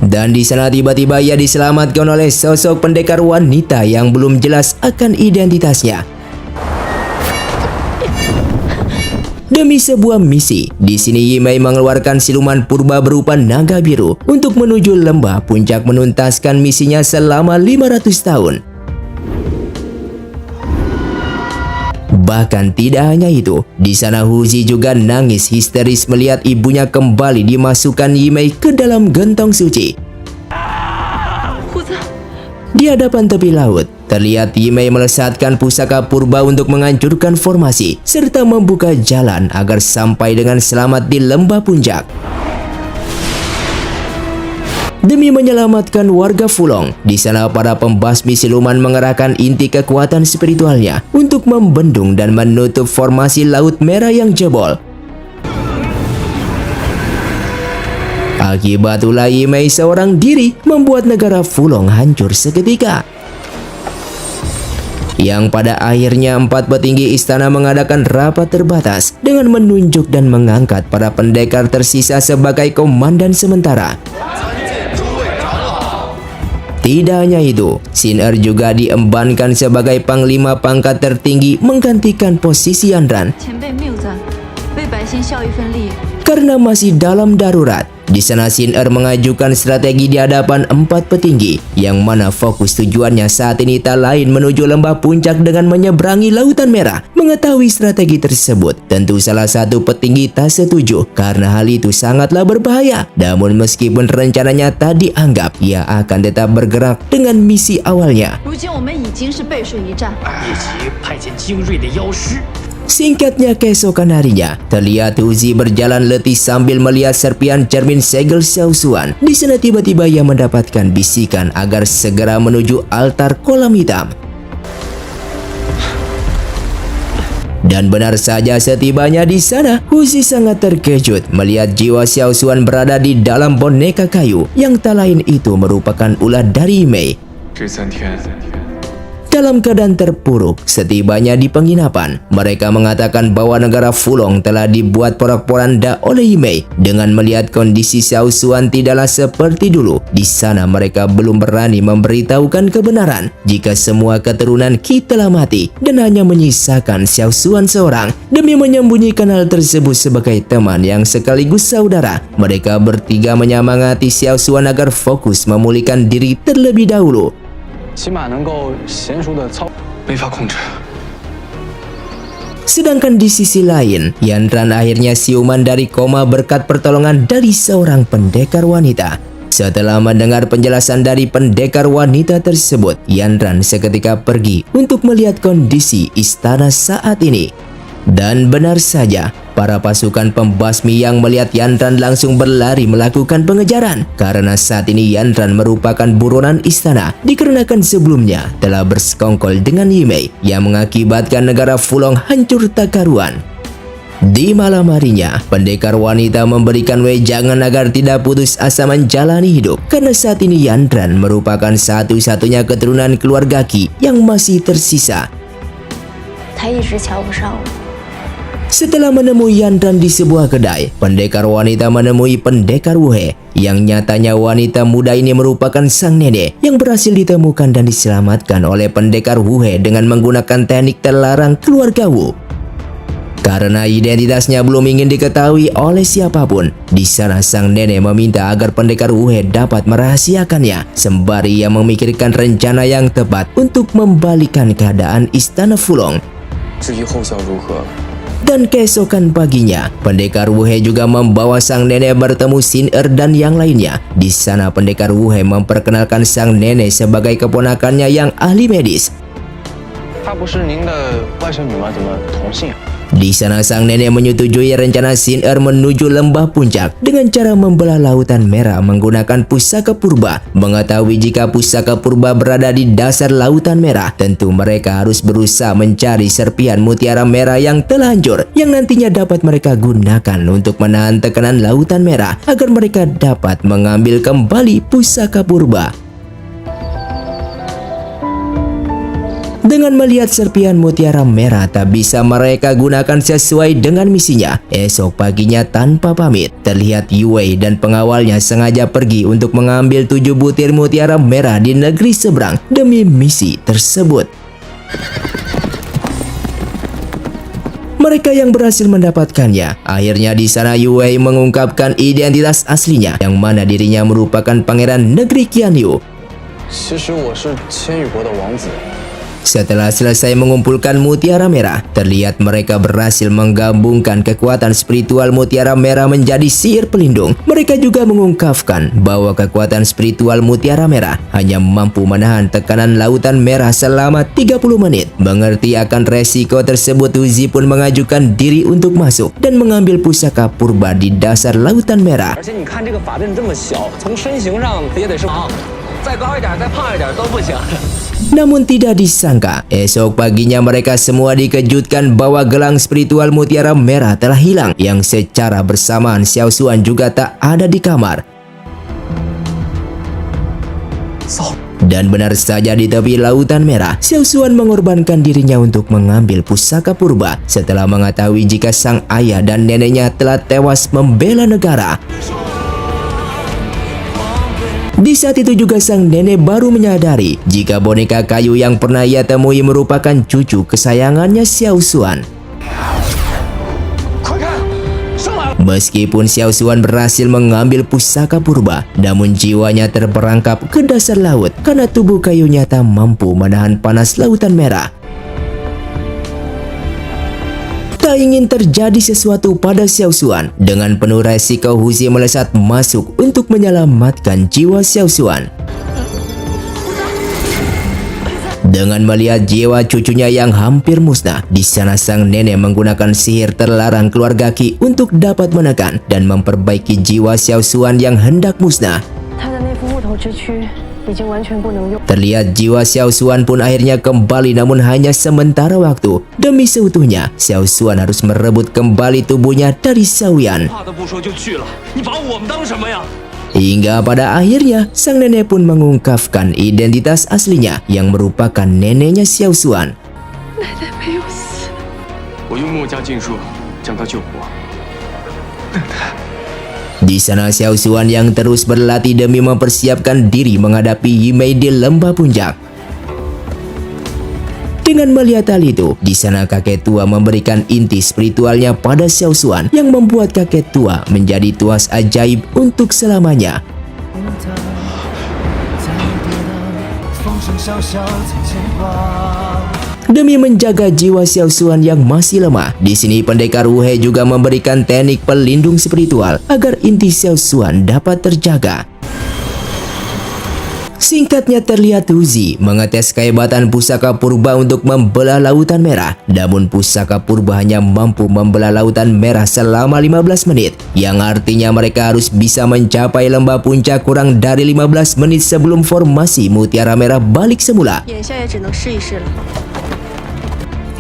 S1: Dan di sana tiba-tiba ia diselamatkan oleh sosok pendekar wanita yang belum jelas akan identitasnya. Demi sebuah misi, di sini Yimei mengeluarkan siluman purba berupa naga biru untuk menuju lembah puncak menuntaskan misinya selama 500 tahun. Bahkan tidak hanya itu, di sana Huzi juga nangis histeris melihat ibunya kembali dimasukkan Yimei ke dalam gentong suci. Di hadapan tepi laut, terlihat Yimei melesatkan pusaka purba untuk menghancurkan formasi serta membuka jalan agar sampai dengan selamat di lembah puncak. Demi menyelamatkan warga Fulong, di sana para pembasmi siluman mengerahkan inti kekuatan spiritualnya untuk membendung dan menutup formasi Laut Merah yang jebol. Akibat ulah Yimei seorang diri membuat negara Fulong hancur seketika. Yang pada akhirnya 4 petinggi istana mengadakan rapat terbatas dengan menunjuk dan mengangkat para pendekar tersisa sebagai komandan sementara. Tidak hanya itu, Xin Er juga diembankan sebagai panglima pangkat tertinggi menggantikan posisi Yanran. Karena masih dalam darurat, di sana Xin Er mengajukan strategi di hadapan 4 petinggi, yang mana fokus tujuannya saat ini tak lain menuju lembah puncak dengan menyeberangi Lautan Merah. Mengetahui strategi tersebut, tentu salah satu petinggi tak setuju karena hal itu sangatlah berbahaya. Namun meskipun rencananya tak dianggap, ia akan tetap bergerak dengan misi awalnya. Singkatnya, keesokan harinya, terlihat Huzi berjalan letih sambil melihat serpian cermin segel Xiao Xuan. Di sana tiba-tiba ia mendapatkan bisikan agar segera menuju altar kolam hitam. Dan benar saja, setibanya di sana, Huzi sangat terkejut melihat jiwa Xiao Xuan berada di dalam boneka kayu yang tak lain itu merupakan ulah dari Yimei. Dalam keadaan terpuruk, setibanya di penginapan, mereka mengatakan bahwa negara Fulong telah dibuat porak-poranda oleh Yimei. Dengan melihat kondisi Xiao Xuan tidaklah seperti dulu, di sana mereka belum berani memberitahukan kebenaran jika semua keturunan Qi telah mati dan hanya menyisakan Xiao Xuan seorang. Demi menyembunyikan hal tersebut sebagai teman yang sekaligus saudara, mereka bertiga menyemangati Xiao Xuan agar fokus memulihkan diri terlebih dahulu. Sedangkan di sisi lain, Yanran akhirnya siuman dari koma berkat pertolongan dari seorang pendekar wanita. Setelah mendengar penjelasan dari pendekar wanita tersebut, Yanran seketika pergi untuk melihat kondisi istana saat ini. Dan benar saja, para pasukan pembasmi yang melihat Yanran langsung berlari melakukan pengejaran. Karena saat ini Yanran merupakan buronan istana, dikarenakan sebelumnya telah bersekongkol dengan Yimei yang mengakibatkan negara Fulong hancur tak karuan. Di malam harinya, pendekar wanita memberikan wejangan agar tidak putus asa menjalani hidup. Karena saat ini Yanran merupakan satu-satunya keturunan keluarga Qi yang masih tersisa. Setelah menemui Yandran di sebuah kedai, pendekar wanita menemui pendekar Wuhe. Yang nyatanya wanita muda ini merupakan sang nenek yang berhasil ditemukan dan diselamatkan oleh pendekar Wuhe dengan menggunakan teknik terlarang keluarga Wu. Karena identitasnya belum ingin diketahui oleh siapapun, di sana sang nenek meminta agar pendekar Wuhe dapat merahasiakannya, sembari ia memikirkan rencana yang tepat untuk membalikan keadaan istana Fulong. Dan keesokan paginya, pendekar Wuhe juga membawa sang nenek bertemu Xin dan yang lainnya. Di sana pendekar Wuhe memperkenalkan sang nenek sebagai keponakannya yang ahli medis. Di sana sang nenek menyetujui rencana Xin menuju lembah puncak dengan cara membelah lautan merah menggunakan pusaka purba. Mengetahui jika pusaka purba berada di dasar lautan merah, tentu mereka harus berusaha mencari serpihan mutiara merah yang telah hancur, yang nantinya dapat mereka gunakan untuk menahan tekanan lautan merah agar mereka dapat mengambil kembali pusaka purba. Dengan melihat serpihan mutiara merah tak bisa mereka gunakan sesuai dengan misinya, esok paginya tanpa pamit, terlihat Yue dan pengawalnya sengaja pergi untuk mengambil 7 butir mutiara merah di negeri seberang demi misi tersebut. Mereka yang berhasil mendapatkannya, akhirnya di sana Yue mengungkapkan identitas aslinya, yang mana dirinya merupakan pangeran negeri Qianyu. Setelah selesai mengumpulkan mutiara merah, terlihat mereka berhasil menggabungkan kekuatan spiritual mutiara merah menjadi sihir pelindung. Mereka juga mengungkapkan bahwa kekuatan spiritual mutiara merah hanya mampu menahan tekanan lautan merah selama 30 menit. Mengerti akan resiko tersebut, Uzi pun mengajukan diri untuk masuk dan mengambil pusaka purba di dasar lautan merah. Namun tidak disangka, esok paginya mereka semua dikejutkan bahwa gelang spiritual mutiara merah telah hilang, yang secara bersamaan Xiao Xuan juga tak ada di kamar. Dan benar saja, di tepi lautan merah, Xiao Xuan mengorbankan dirinya untuk mengambil pusaka purba setelah mengetahui jika sang ayah dan neneknya telah tewas membela negara. Di saat itu juga sang nenek baru menyadari jika boneka kayu yang pernah ia temui merupakan cucu kesayangannya Xiao Xuan. Meskipun Xiao Xuan berhasil mengambil pusaka purba, namun jiwanya terperangkap ke dasar laut karena tubuh kayunya tak mampu menahan panas lautan merah. Tak ingin terjadi sesuatu pada Xiao Xuan, dengan penuh resiko Uzi melesat masuk untuk menyelamatkan jiwa Xiao Xuan. Dengan melihat jiwa cucunya yang hampir musnah, di sana sang nenek menggunakan sihir terlarang keluarga Qi untuk dapat menekan dan memperbaiki jiwa Xiao Xuan yang hendak musnah. Terlihat jiwa Xiao Xuan pun akhirnya kembali, namun hanya sementara waktu. Demi seutuhnya, Xiao Xuan harus merebut kembali tubuhnya dari Xiaoyan. Hingga pada akhirnya, sang nenek pun mengungkapkan identitas aslinya yang merupakan neneknya Xiao Xuan. Di sana Xiao Xuan yang terus berlatih demi mempersiapkan diri menghadapi Yimei di lembah puncak. Dengan melihat hal itu, di sana kakek tua memberikan inti spiritualnya pada Xiao Xuan yang membuat kakek tua menjadi tuas ajaib untuk selamanya. Demi menjaga jiwa Xiao Xuan yang masih lemah, di sini pendekar Wuhe juga memberikan teknik pelindung spiritual agar inti Xiao Xuan dapat terjaga. Singkatnya, terlihat Uzi mengetes kehebatan pusaka purba untuk membelah lautan merah. Namun pusaka purba hanya mampu membelah lautan merah selama 15 menit, yang artinya mereka harus bisa mencapai lembah puncak kurang dari 15 menit sebelum formasi mutiara merah balik semula.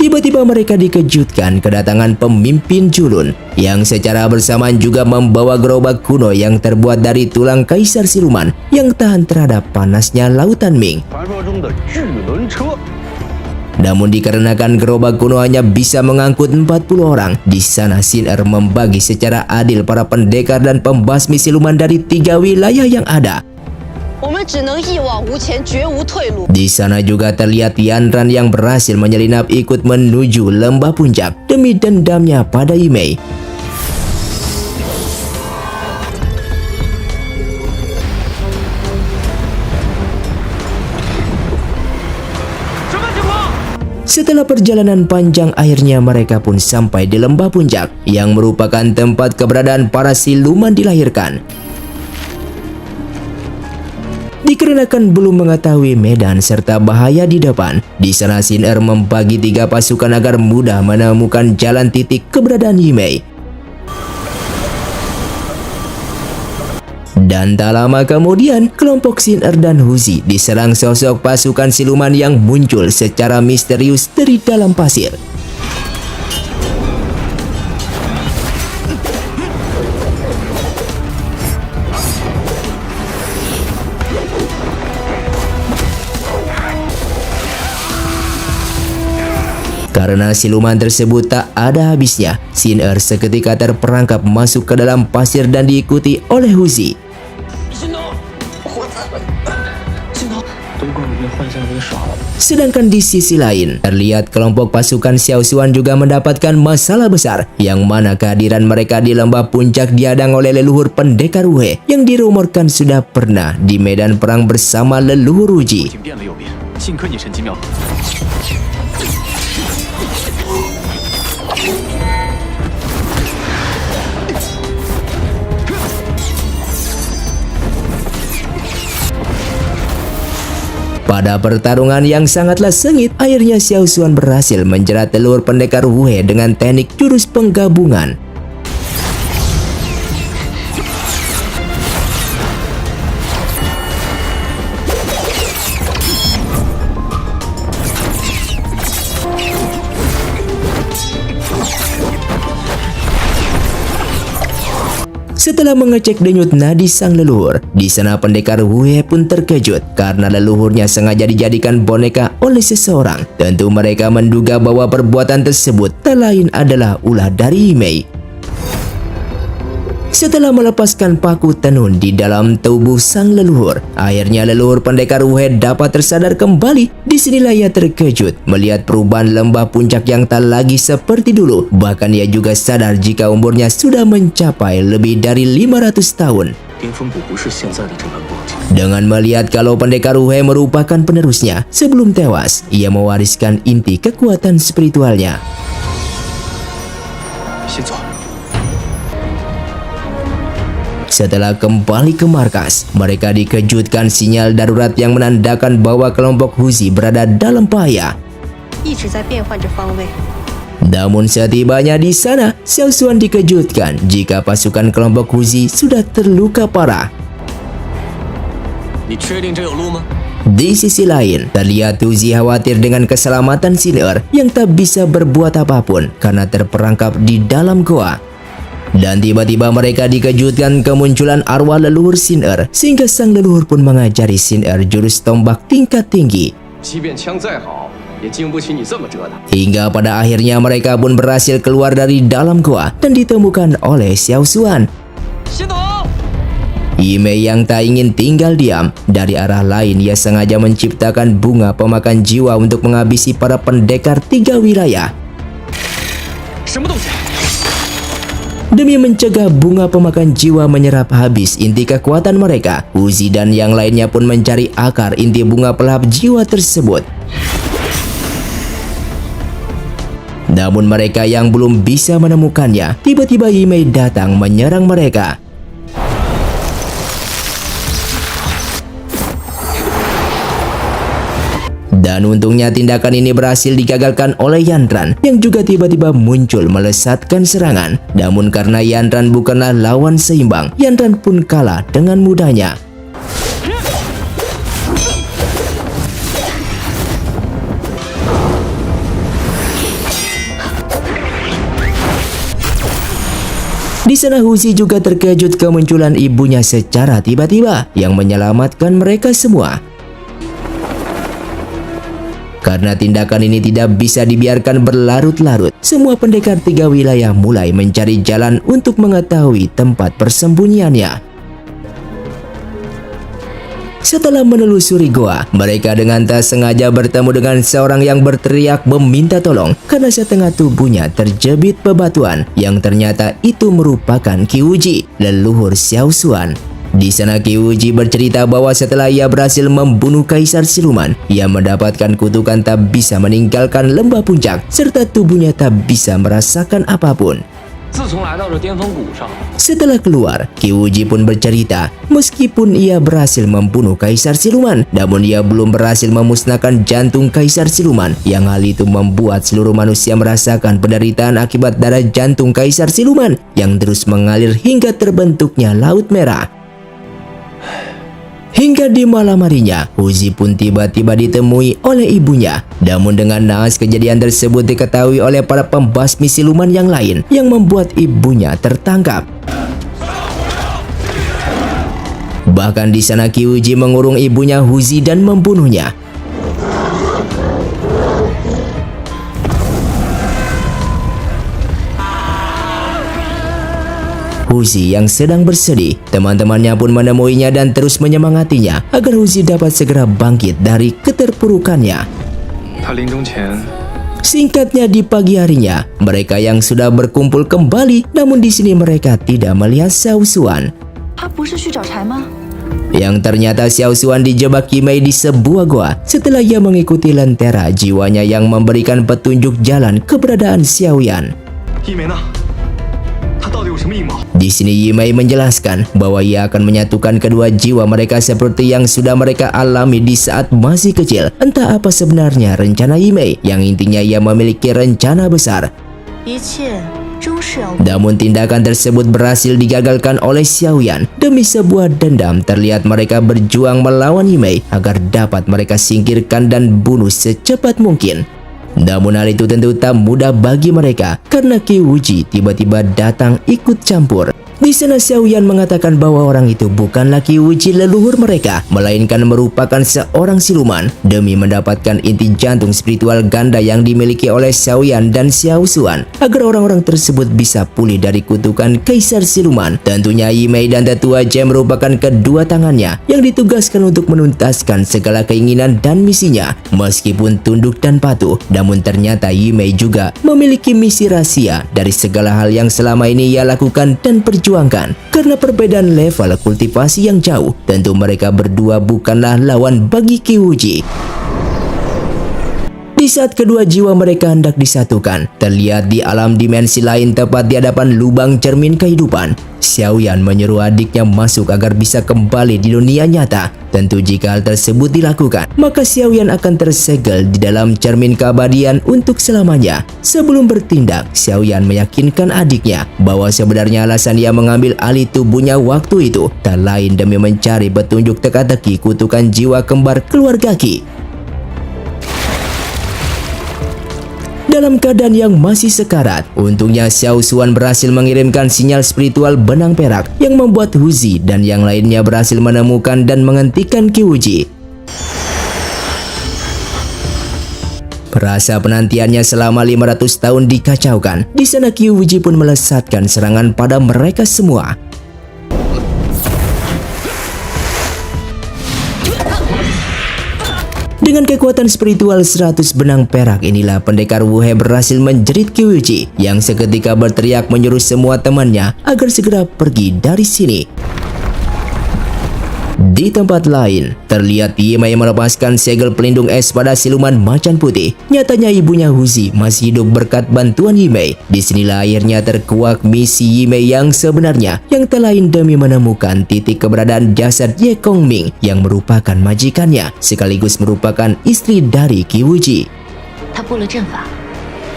S1: Tiba-tiba mereka dikejutkan kedatangan pemimpin Julun yang secara bersamaan juga membawa gerobak kuno yang terbuat dari tulang kaisar siluman yang tahan terhadap panasnya lautan Ming. Namun dikarenakan gerobak kuno hanya bisa mengangkut 40 orang, di sana Xin Er membagi secara adil para pendekar dan pembasmi siluman dari 3 wilayah yang ada. Di sana juga terlihat Yanran yang berhasil menyelinap ikut menuju lembah puncak demi dendamnya pada Yimei. Setelah perjalanan panjang, akhirnya mereka pun sampai di lembah puncak yang merupakan tempat keberadaan para siluman dilahirkan. Dikarenakan belum mengetahui medan serta bahaya di depan, di sana Xin Er membagi 3 pasukan agar mudah menemukan jalan titik keberadaan Yimei. Dan tak lama kemudian, kelompok Xin Er dan Huzi diserang sosok pasukan siluman yang muncul secara misterius dari dalam pasir. Karena siluman tersebut tak ada habisnya, Xin Er seketika terperangkap masuk ke dalam pasir dan diikuti oleh Huzi. Sedangkan di sisi lain, terlihat kelompok pasukan Xiao Xuan juga mendapatkan masalah besar, yang mana kehadiran mereka di lembah puncak dihadang oleh leluhur pendekar Wu yang dirumorkan sudah pernah di medan perang bersama leluhur Wuji. Pada pertarungan yang sangatlah sengit, akhirnya Xiao Xuan berhasil menjerat leluhur pendekar Wu dengan teknik jurus penggabungan. Setelah mengecek denyut nadi sang leluhur, di sana pendekar Wu pun terkejut karena leluhurnya sengaja dijadikan boneka oleh seseorang. Tentu mereka menduga bahwa perbuatan tersebut tak lain adalah ulah dari Yimei. Setelah melepaskan paku tenun di dalam tubuh sang leluhur, akhirnya leluhur pendekar Wu dapat tersadar kembali. Disinilah ia terkejut melihat perubahan lembah puncak yang tak lagi seperti dulu. Bahkan ia juga sadar jika umurnya sudah mencapai lebih dari 500 tahun. Dengan melihat kalau pendekar Wu merupakan penerusnya, sebelum tewas, ia mewariskan inti kekuatan spiritualnya. Setelah kembali ke markas, mereka dikejutkan sinyal darurat yang menandakan bahwa kelompok Huzi berada dalam bahaya. Namun setibanya di sana, Xiao Xuan dikejutkan jika pasukan kelompok Huzi sudah terluka parah. Di sisi lain, terlihat Huzi khawatir dengan keselamatan Xin Er yang tak bisa berbuat apapun karena terperangkap di dalam goa. Dan tiba-tiba mereka dikejutkan kemunculan arwah leluhur Xin Er, sehingga sang leluhur pun mengajari Xin Er jurus tombak tingkat tinggi. Hingga pada akhirnya mereka pun berhasil keluar dari dalam goa dan ditemukan oleh Xiao Xuan. Yimei yang tak ingin tinggal diam, dari arah lain ia sengaja menciptakan bunga pemakan jiwa untuk menghabisi para pendekar 3 wilayah. Demi mencegah bunga pemakan jiwa menyerap habis inti kekuatan mereka, Huzi dan yang lainnya pun mencari akar inti bunga pelahap jiwa tersebut. Namun mereka yang belum bisa menemukannya, tiba-tiba Yimei datang menyerang mereka. Dan untungnya tindakan ini berhasil digagalkan oleh Yanran yang juga tiba-tiba muncul melesatkan serangan. Namun karena Yanran bukanlah lawan seimbang, Yanran pun kalah dengan mudahnya. Di sana Huzi juga terkejut kemunculan ibunya secara tiba-tiba yang menyelamatkan mereka semua. Karena tindakan ini tidak bisa dibiarkan berlarut-larut, semua pendekar 3 wilayah mulai mencari jalan untuk mengetahui tempat persembunyiannya. Setelah menelusuri goa, mereka dengan tak sengaja bertemu dengan seorang yang berteriak meminta tolong karena setengah tubuhnya terjepit bebatuan yang ternyata itu merupakan Qi Wuji, leluhur Xiao Xuan. Di sana Qi Wuji bercerita bahwa setelah ia berhasil membunuh Kaisar Siluman, ia mendapatkan kutukan tak bisa meninggalkan lembah puncak serta tubuhnya tak bisa merasakan apapun. Setelah keluar, Qi Wuji pun bercerita, meskipun ia berhasil membunuh Kaisar Siluman, namun ia belum berhasil memusnahkan jantung Kaisar Siluman, yang hal itu membuat seluruh manusia merasakan penderitaan akibat darah jantung Kaisar Siluman yang terus mengalir hingga terbentuknya Laut Merah. Hingga di malam harinya, Wuzi pun tiba-tiba ditemui oleh ibunya. Namun dengan naas kejadian tersebut diketahui oleh para pembasmi siluman yang lain yang membuat ibunya tertangkap. Bahkan di sana Qi Wuji mengurung ibunya Wuzi dan membunuhnya. Wuzi yang sedang bersedih, teman-temannya pun menemuinya dan terus menyemangatinya agar Wuzi dapat segera bangkit dari keterpurukannya. Singkatnya di pagi harinya, mereka yang sudah berkumpul kembali, namun di sini mereka tidak melihat Xiao Xuan. Yang ternyata Xiao Xuan dijebak Yimei di sebuah goa setelah ia mengikuti lentera jiwanya yang memberikan petunjuk jalan keberadaan Xiao Yan. Di sini Yimei menjelaskan bahwa ia akan menyatukan kedua jiwa mereka seperti yang sudah mereka alami di saat masih kecil. Entah apa sebenarnya rencana Yimei, yang intinya ia memiliki rencana besar. Namun tindakan tersebut berhasil digagalkan oleh Xiao Yan. Demi sebuah dendam, terlihat mereka berjuang melawan Yimei agar dapat mereka singkirkan dan bunuh secepat mungkin. Namun hal itu tentu tak mudah bagi mereka karena Qi Wuji tiba-tiba datang ikut campur. Di sana Xiao Yan mengatakan bahwa orang itu bukanlah Qi Wuji leluhur mereka, melainkan merupakan seorang siluman demi mendapatkan inti jantung spiritual ganda yang dimiliki oleh Xiao Yan dan Xiao Xuan agar orang-orang tersebut bisa pulih dari kutukan Kaisar Siluman. Tentunya Yimei dan Tetua Zhe merupakan kedua tangannya yang ditugaskan untuk menuntaskan segala keinginan dan misinya. Meskipun tunduk dan patuh, namun ternyata Yimei juga memiliki misi rahasia dari segala hal yang selama ini ia lakukan dan perjuangkan. Karena perbedaan level kultivasi yang jauh, tentu mereka berdua bukanlah lawan bagi Qi Wuji. Di saat kedua jiwa mereka hendak disatukan, terlihat di alam dimensi lain tepat di hadapan lubang cermin kehidupan, Xiao Yan menyuruh adiknya masuk agar bisa kembali di dunia nyata. Tentu jika hal tersebut dilakukan, maka Xiao Yan akan tersegel di dalam cermin keabadian untuk selamanya. Sebelum bertindak, Xiao Yan meyakinkan adiknya bahwa sebenarnya alasan ia mengambil alih tubuhnya waktu itu tak lain demi mencari petunjuk teka-teki kutukan jiwa kembar keluarga Qi. Dalam keadaan yang masih sekarat, untungnya Xiao Xuan berhasil mengirimkan sinyal spiritual benang perak yang membuat Wuzi dan yang lainnya berhasil menemukan dan menghentikan Qi Wuji. Rasa penantiannya selama 500 tahun dikacaukan. Di sana Qi Wuji pun melesatkan serangan pada mereka semua. Dengan kekuatan spiritual 100 benang perak inilah pendekar Wuhe berhasil menjerit Qi Wuji yang seketika berteriak menyuruh semua temannya agar segera pergi dari sini. Di tempat lain, terlihat Yimei melepaskan segel pelindung es pada siluman macan putih. Nyatanya ibunya Wuzi masih hidup berkat bantuan Yimei. Disinilah akhirnya terkuak misi Yimei yang sebenarnya, yang tak lain demi menemukan titik keberadaan jasad Ye Kongming yang merupakan majikannya, sekaligus merupakan istri dari Qi Wuji.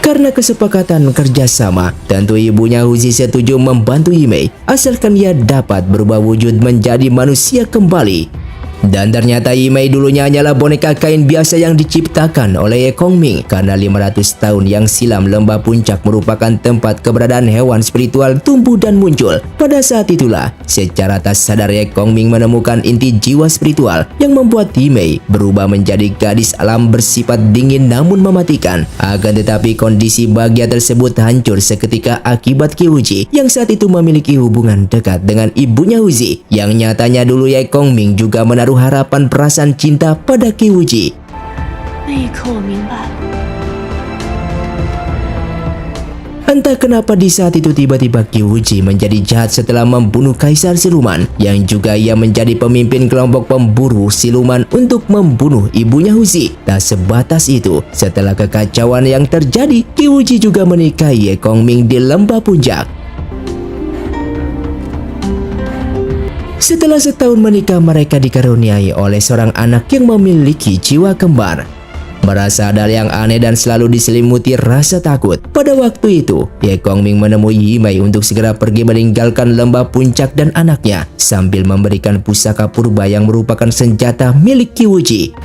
S1: Karena kesepakatan kerjasama, tentu ibunya Wuzi setuju membantu Yimei asalkan ia dapat berubah wujud menjadi manusia kembali. Dan ternyata Yimei dulunya hanyalah boneka kain biasa yang diciptakan oleh Ye Kongming karena 500 tahun yang silam lembah puncak merupakan tempat keberadaan hewan spiritual tumbuh dan muncul. Pada saat itulah, secara tak sadar Ye Kongming menemukan inti jiwa spiritual yang membuat Yimei berubah menjadi gadis alam bersifat dingin namun mematikan. Akan tetapi kondisi bahagia tersebut hancur seketika akibat Kyuji yang saat itu memiliki hubungan dekat dengan ibunya Uzi, yang nyatanya dulu Ye Kongming juga menaruh harapan perasaan cinta pada Kyuji.
S2: 那一刻我明白了，
S1: Entah kenapa di saat itu tiba-tiba Kyuji menjadi jahat setelah membunuh Kaisar Siluman, yang juga ia menjadi pemimpin kelompok pemburu siluman untuk membunuh ibunya Uzi. Tak sebatas itu, setelah kekacauan yang terjadi, Kyuji juga menikahi Ye Kongming di lembah puncak. Setelah setahun menikah, mereka dikaruniai oleh seorang anak yang memiliki jiwa kembar. Merasa ada yang aneh dan selalu diselimuti rasa takut. Pada waktu itu, Ye Kongming menemui Yimei untuk segera pergi meninggalkan lembah puncak dan anaknya, sambil memberikan pusaka purba yang merupakan senjata milik Kyuji.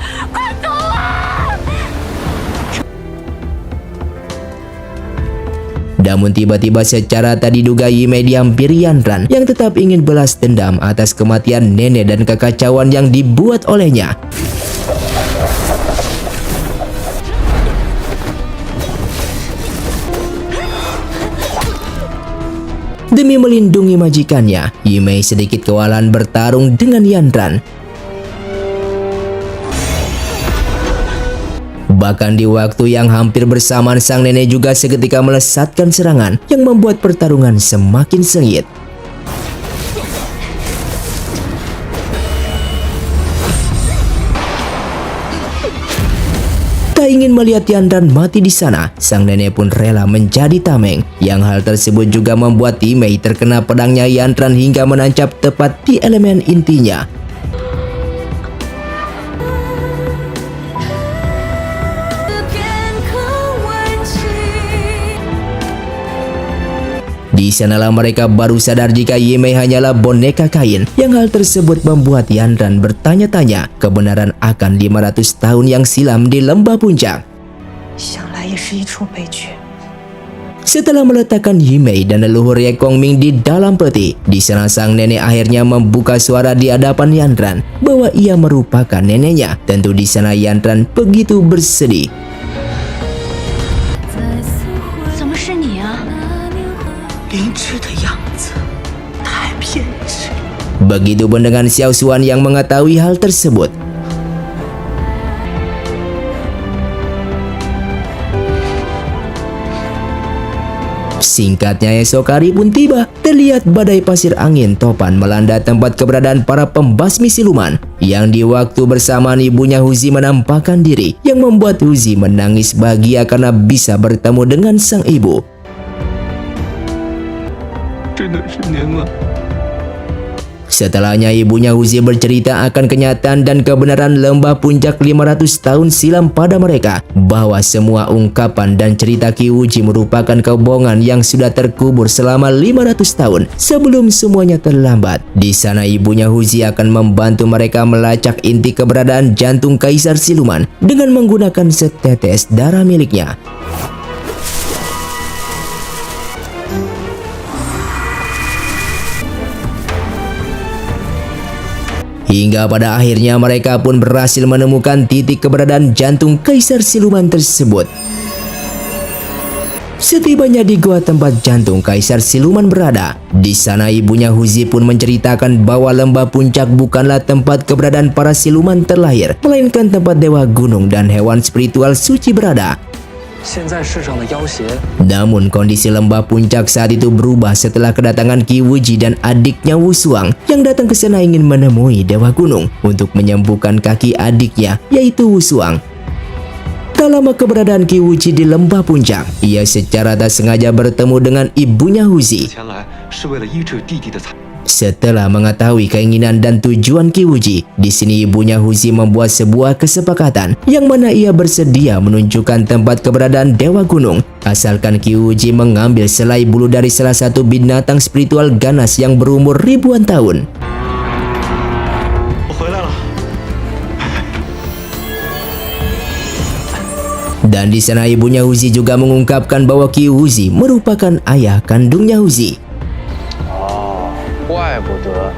S1: Namun tiba-tiba secara tak diduga Yimei dihampiri Yanran yang tetap ingin balas dendam atas kematian nenek dan kekacauan yang dibuat olehnya. Demi melindungi majikannya, Yimei sedikit kewalahan bertarung dengan Yanran. Bahkan di waktu yang hampir bersamaan, sang nenek juga seketika melesatkan serangan yang membuat pertarungan semakin sengit. Tak ingin melihat Yanran mati di sana, sang nenek pun rela menjadi tameng. Yang hal tersebut juga membuat Yimei terkena pedangnya Yanran hingga menancap tepat di elemen intinya. Di sanalah mereka baru sadar jika Yimei hanyalah boneka kain, yang hal tersebut membuat Yanran bertanya-tanya kebenaran akan 500 tahun yang silam di lembah puncak.
S7: 想来也是一出悲剧。
S1: Setelah meletakkan Yimei dan leluhur Ye Kongming di dalam peti, di sana sang nenek akhirnya membuka suara di hadapan Yanran bahwa ia merupakan neneknya. Tentu di sana Yanran begitu bersedih.
S2: 怎么是你啊？
S7: 灵芝的样子太偏执。
S1: Begitupun dengan Xiao Xuan yang mengetahui hal tersebut. Singkatnya esok hari pun tiba. Terlihat badai pasir angin topan melanda tempat keberadaan para pembasmi siluman, yang di waktu bersamaan ibunya Uzi menampakkan diri, yang membuat Uzi menangis bahagia karena bisa bertemu dengan sang ibu.
S8: 真的是您吗？
S1: Setelahnya ibunya Uzi bercerita akan kenyataan dan kebenaran lembah puncak 500 tahun silam pada mereka, bahwa semua ungkapan dan cerita Kyuji merupakan kebohongan yang sudah terkubur selama 500 tahun sebelum semuanya terlambat. Di sana ibunya Uzi akan membantu mereka melacak inti keberadaan jantung Kaisar Siluman dengan menggunakan setetes darah miliknya. Hingga pada akhirnya mereka pun berhasil menemukan titik keberadaan jantung Kaisar Siluman tersebut. Setibanya di gua tempat jantung Kaisar Siluman berada, di sana ibunya Uzi pun menceritakan bahwa lembah puncak bukanlah tempat keberadaan para siluman terlahir, melainkan tempat dewa gunung dan hewan spiritual suci berada.
S6: 现在世上的妖邪
S1: Namun kondisi lembah puncak saat itu berubah setelah kedatangan Kyuji dan adiknya Wusuang yang datang ke sana ingin menemui Dewa Gunung untuk menyembuhkan kaki adiknya, yaitu Wusuang. Tak lama keberadaan Kyuji di lembah puncak, ia secara tak sengaja bertemu dengan ibunya Uzi.
S8: 前来是为了医治弟弟的残。
S1: Setelah mengetahui keinginan dan tujuan Kyuji, di sini ibunya Uzi membuat sebuah kesepakatan yang mana ia bersedia menunjukkan tempat keberadaan Dewa Gunung asalkan Kyuji mengambil selai bulu dari salah satu binatang spiritual ganas yang berumur ribuan tahun.
S8: 我回来了。
S1: Dan di sana ibunya Huzi juga mengungkapkan bahwa Qi Wuzi merupakan ayah kandungnya Huzi.
S6: 怪不得。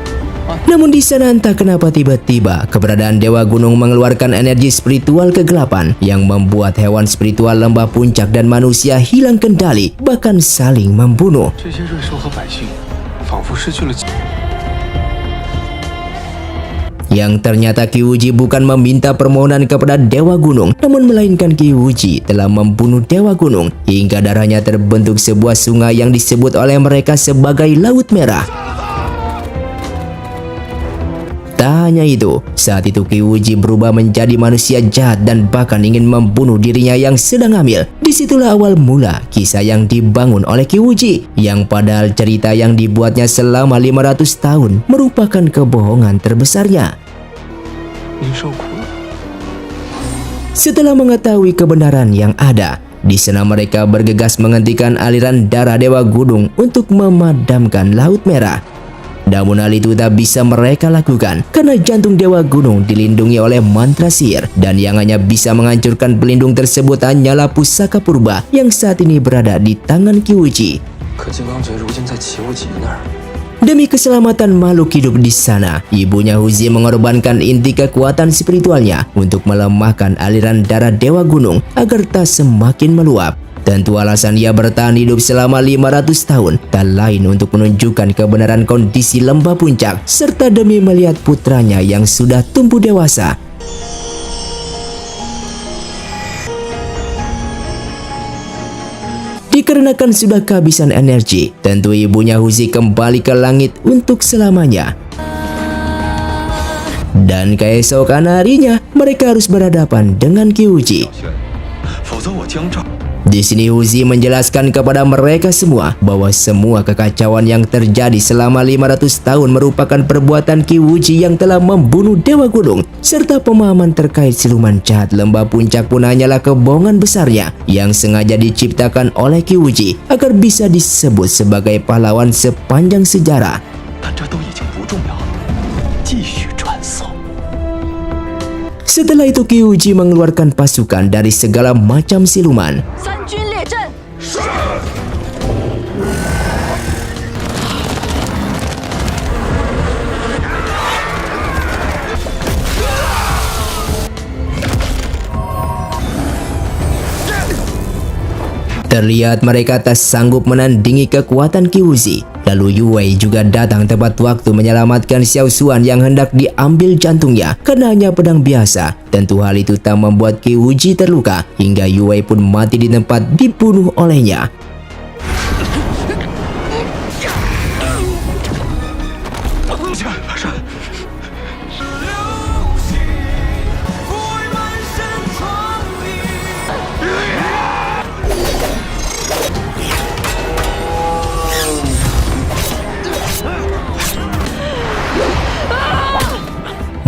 S1: Namun di sana entah kenapa tiba-tiba keberadaan Dewa Gunung mengeluarkan energi spiritual kegelapan yang membuat hewan spiritual lembah puncak dan manusia hilang kendali, bahkan saling membunuh.
S8: 这些瑞兽和百姓仿佛失去了。
S1: Yang ternyata Qi Wuji bukan meminta permohonan kepada Dewa Gunung, namun melainkan Qi Wuji telah membunuh Dewa Gunung hingga darahnya terbentuk sebuah sungai yang disebut oleh mereka sebagai Laut Merah. Tak hanya itu, saat itu Qi Wuji berubah menjadi manusia jahat dan bahkan ingin membunuh dirinya yang sedang hamil. Disitulah awal mula kisah yang dibangun oleh Qi Wuji, yang padahal cerita yang dibuatnya selama 500 tahun merupakan kebohongan terbesarnya.
S8: 您受苦了。
S1: Setelah mengetahui kebenaran yang ada, di sana mereka bergegas menghentikan aliran darah Dewa Gunung untuk memadamkan Laut Merah. Namun hal itu tak bisa mereka lakukan karena jantung Dewa Gunung dilindungi oleh mantra sihir, dan yang hanya bisa menghancurkan pelindung tersebut hanyalah pusaka purba yang saat ini berada di tangan Qi Wuji.
S6: 可金刚诀如今在齐无极那儿。
S1: Demi keselamatan makhluk hidup di sana, ibunya Huzi mengorbankan inti kekuatan spiritualnya untuk melemahkan aliran darah Dewa Gunung agar tak semakin meluap. Tentu alasan ia bertahan hidup selama 500 tahun tak lain untuk menunjukkan kebenaran kondisi lembah puncak serta demi melihat putranya yang sudah tumbuh dewasa. Dikarenakan sudah kehabisan energi, tentu ibunya Huzi kembali ke langit untuk selamanya. Dan keesokan harinya, mereka harus berhadapan dengan Qi Wuji.
S8: 否则我将照。
S1: Di sini Huzi menjelaskan kepada mereka semua bahwa semua kekacauan yang terjadi selama 500 tahun merupakan perbuatan Qi Wuji yang telah membunuh Dewa Gunung, serta pemahaman terkait siluman jahat lembah puncak pun hanyalah kebohongan besarnya yang sengaja diciptakan oleh Qi Wuji agar bisa disebut sebagai pahlawan sepanjang sejarah.
S8: 但这都已经不重要了，继续传送。
S1: Setelah itu Qi Wuji mengeluarkan pasukan dari segala macam siluman.
S2: 三军列阵。 Terlihat mereka tak sanggup menandingi kekuatan Qi Wuji. Lalu Yue juga datang tepat waktu menyelamatkan Xiao Xuan yang hendak diambil jantungnya karena hanya pedang biasa. Tentu hal itu tak membuat Qi Wuji terluka hingga Yue pun mati di tempat dibunuh olehnya.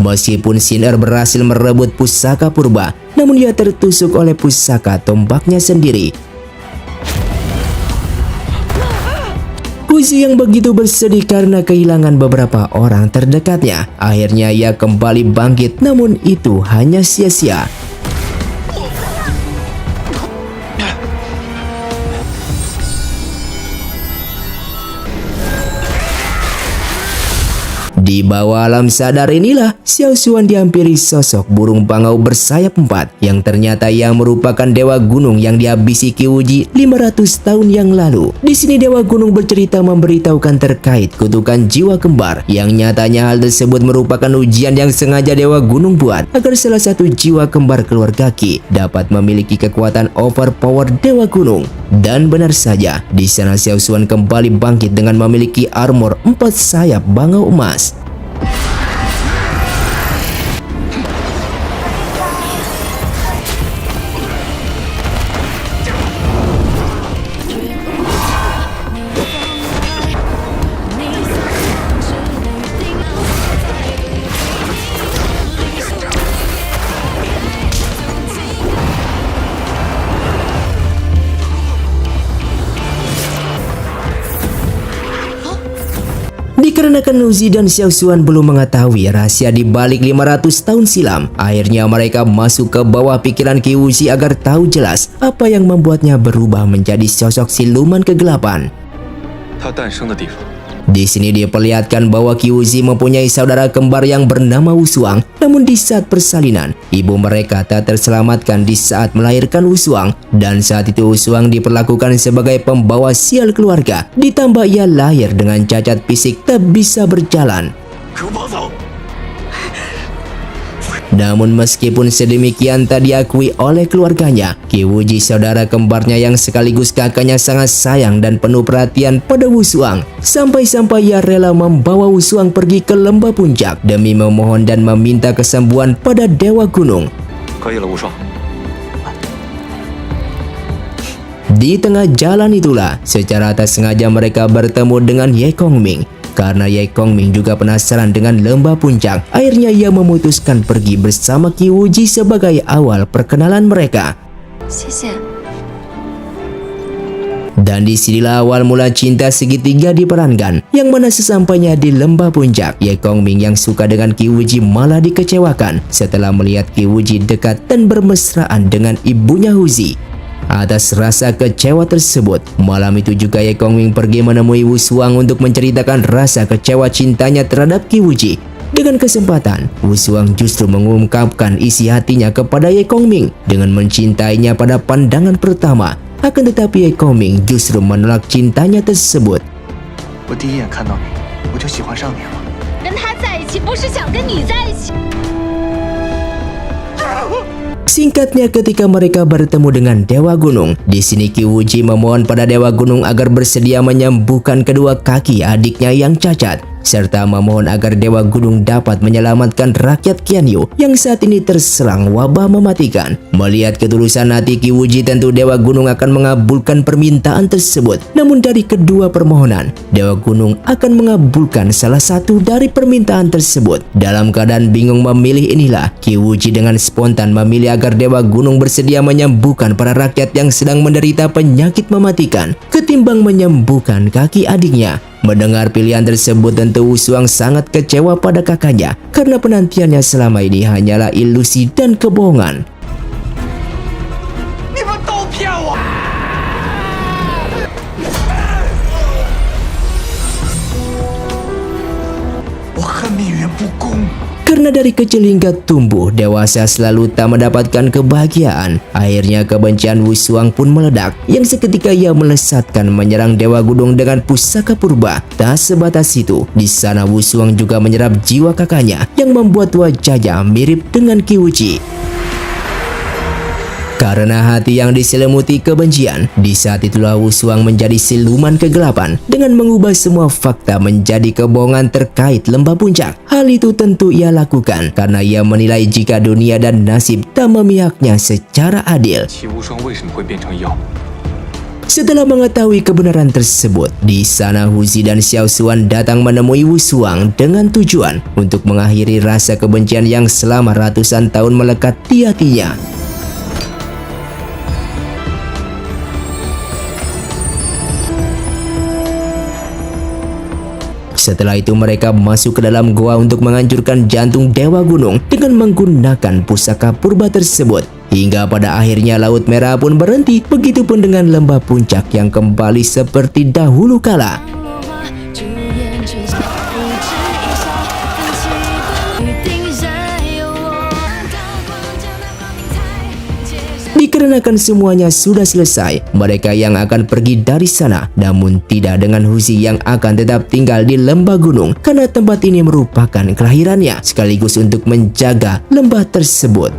S2: Meskipun Xin berhasil merebut pusaka purba, namun ia tertusuk oleh pusaka tombaknya sendiri. Huzi yang begitu bersedih karena kehilangan beberapa orang terdekatnya, akhirnya ia kembali bangkit, namun itu hanya sia-sia. Di bawah alam sadar inilah Xiao Xuan dihampiri sosok burung bangau bersayap 4 yang ternyata ia merupakan Dewa Gunung yang dihabisi Qi Wuji 500 tahun yang lalu. Di sini Dewa Gunung bercerita memberitahukan terkait kutukan jiwa kembar yang nyatanya hal tersebut merupakan ujian yang sengaja Dewa Gunung buat agar salah satu jiwa kembar keluarga Qi dapat memiliki kekuatan overpower Dewa Gunung. Dan benar saja, di sana Xiao Xuan kembali bangkit dengan memiliki armor 4 sayap bangau emas. Dikarenakan Uzi dan Xiao Xuan belum mengetahui rahasia di balik 500 tahun silam, akhirnya mereka masuk ke bawah pikiran Qi Wuji agar tahu jelas apa yang membuatnya berubah menjadi sosok siluman kegelapan.
S8: 他诞生的地方。
S2: Di sini diperlihatkan bahwa Qi Wuji mempunyai saudara kembar yang bernama Wushuang. Namun di saat persalinan, ibu mereka tak terselamatkan di saat melahirkan Wushuang. Dan saat itu Wushuang diperlakukan sebagai pembawa sial keluarga. Ditambah ia lahir dengan cacat fisik tak bisa berjalan. Namun meskipun sedemikian tak diakui oleh keluarganya, Qi Wuji saudara kembarnya yang sekaligus kakaknya sangat sayang dan penuh perhatian pada Wushuang. Sampai-sampai ia rela membawa Wushuang pergi ke lembah puncak demi memohon dan meminta kesembuhan pada Dewa Gunung.
S8: 可以了，无双。
S2: Di tengah jalan itulah, secara tak sengaja mereka bertemu dengan Ye Kongming. Karena Ye Kongming juga penasaran dengan lembah puncak, akhirnya ia memutuskan pergi bersama Qi Wuji sebagai awal perkenalan mereka.
S5: 谢谢。
S2: Dan disinilah awal mula cinta segitiga diperankan, yang mana sesampainya di lembah puncak, Ye Kongming yang suka dengan Qi Wuji malah dikecewakan setelah melihat Qi Wuji dekat dan bermesraan dengan ibunya Huzi. Atas rasa kecewa tersebut, malam itu juga Ye Kongming pergi menemui Wushuang untuk menceritakan rasa kecewa cintanya terhadap Qi Wuji. Dengan kesempatan, Wushuang justru mengungkapkan isi hatinya kepada Ye Kongming dengan mencintainya pada pandangan pertama. Akan tetapi Ye Kongming justru menolak cintanya tersebut.
S4: 我第一眼看到你，我就喜欢上你了。
S5: 跟他在一起不是想跟你在一起。
S2: Singkatnya, ketika mereka bertemu dengan Dewa Gunung, di sini Qi Wuji memohon pada Dewa Gunung agar bersedia menyembuhkan kedua kaki adiknya yang cacat, serta memohon agar Dewa Gunung dapat menyelamatkan rakyat Qianyu yang saat ini terserang wabah mematikan. Melihat ketulusan hati Qi Wuji, tentu Dewa Gunung akan mengabulkan permintaan tersebut. Namun dari kedua permohonan, Dewa Gunung akan mengabulkan salah satu dari permintaan tersebut. Dalam keadaan bingung memilih inilah, Qi Wuji dengan spontan memilih agar Dewa Gunung bersedia menyembuhkan para rakyat yang sedang menderita penyakit mematikan, ketimbang menyembuhkan kaki adiknya. Mendengar pilihan tersebut, tentu Wushuang sangat kecewa pada kakaknya karena penantiannya selama ini hanyalah ilusi dan kebohongan.
S4: 你们都骗我！ 我恨命运不公。
S2: Karena dari kecil hingga tumbuh dewasa selalu tak mendapatkan kebahagiaan, akhirnya kebencian Wushuang pun meledak, yang seketika ia melesatkan menyerang Dewa Gunung dengan pusaka purba. Tak sebatas itu, di sana Wushuang juga menyerap jiwa kakaknya yang membuat wajahnya mirip dengan Qi Wuji. Karena hati yang diselimuti kebencian, di saat itulah Wushuang menjadi siluman kegelapan dengan mengubah semua fakta menjadi kebohongan terkait lembah puncak. Hal itu tentu ia lakukan karena ia menilai jika dunia dan nasib tak memihaknya secara adil.
S8: 齐无双为什么会变成妖？
S2: Setelah mengetahui kebenaran tersebut, di sana Huzi dan Xiao Xuan datang menemui Wushuang dengan tujuan untuk mengakhiri rasa kebencian yang selama ratusan tahun melekat di hatinya. Setelah itu mereka masuk ke dalam goa untuk menghancurkan jantung Dewa Gunung dengan menggunakan pusaka purba tersebut. Hingga pada akhirnya Laut Merah pun berhenti, begitupun dengan lembah puncak yang kembali seperti dahulu kala.
S5: 落花，朱颜之下，不止一笑，分歧不一定任由我。刀光将那光明台阶上。
S2: Dikarenakan semuanya sudah selesai, mereka yang akan pergi dari sana, namun tidak dengan Huzi yang akan tetap tinggal di lembah gunung karena tempat ini merupakan kelahirannya sekaligus untuk menjaga lembah tersebut.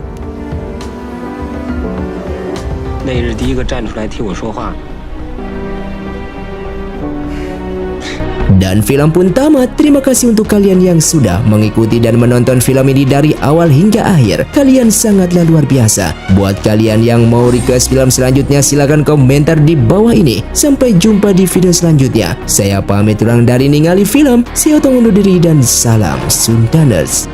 S6: 那日第一个站出来替我说话，
S2: Dan film pun tamat. Terima kasih untuk kalian yang sudah mengikuti dan menonton film ini dari awal hingga akhir. Kalian sangatlah luar biasa. Buat kalian yang mau request film selanjutnya, silahkan komentar di bawah ini. Sampai jumpa di video selanjutnya. Saya pamit ulang dari Ningali Film. Saya undur diri dan salam Sundaners.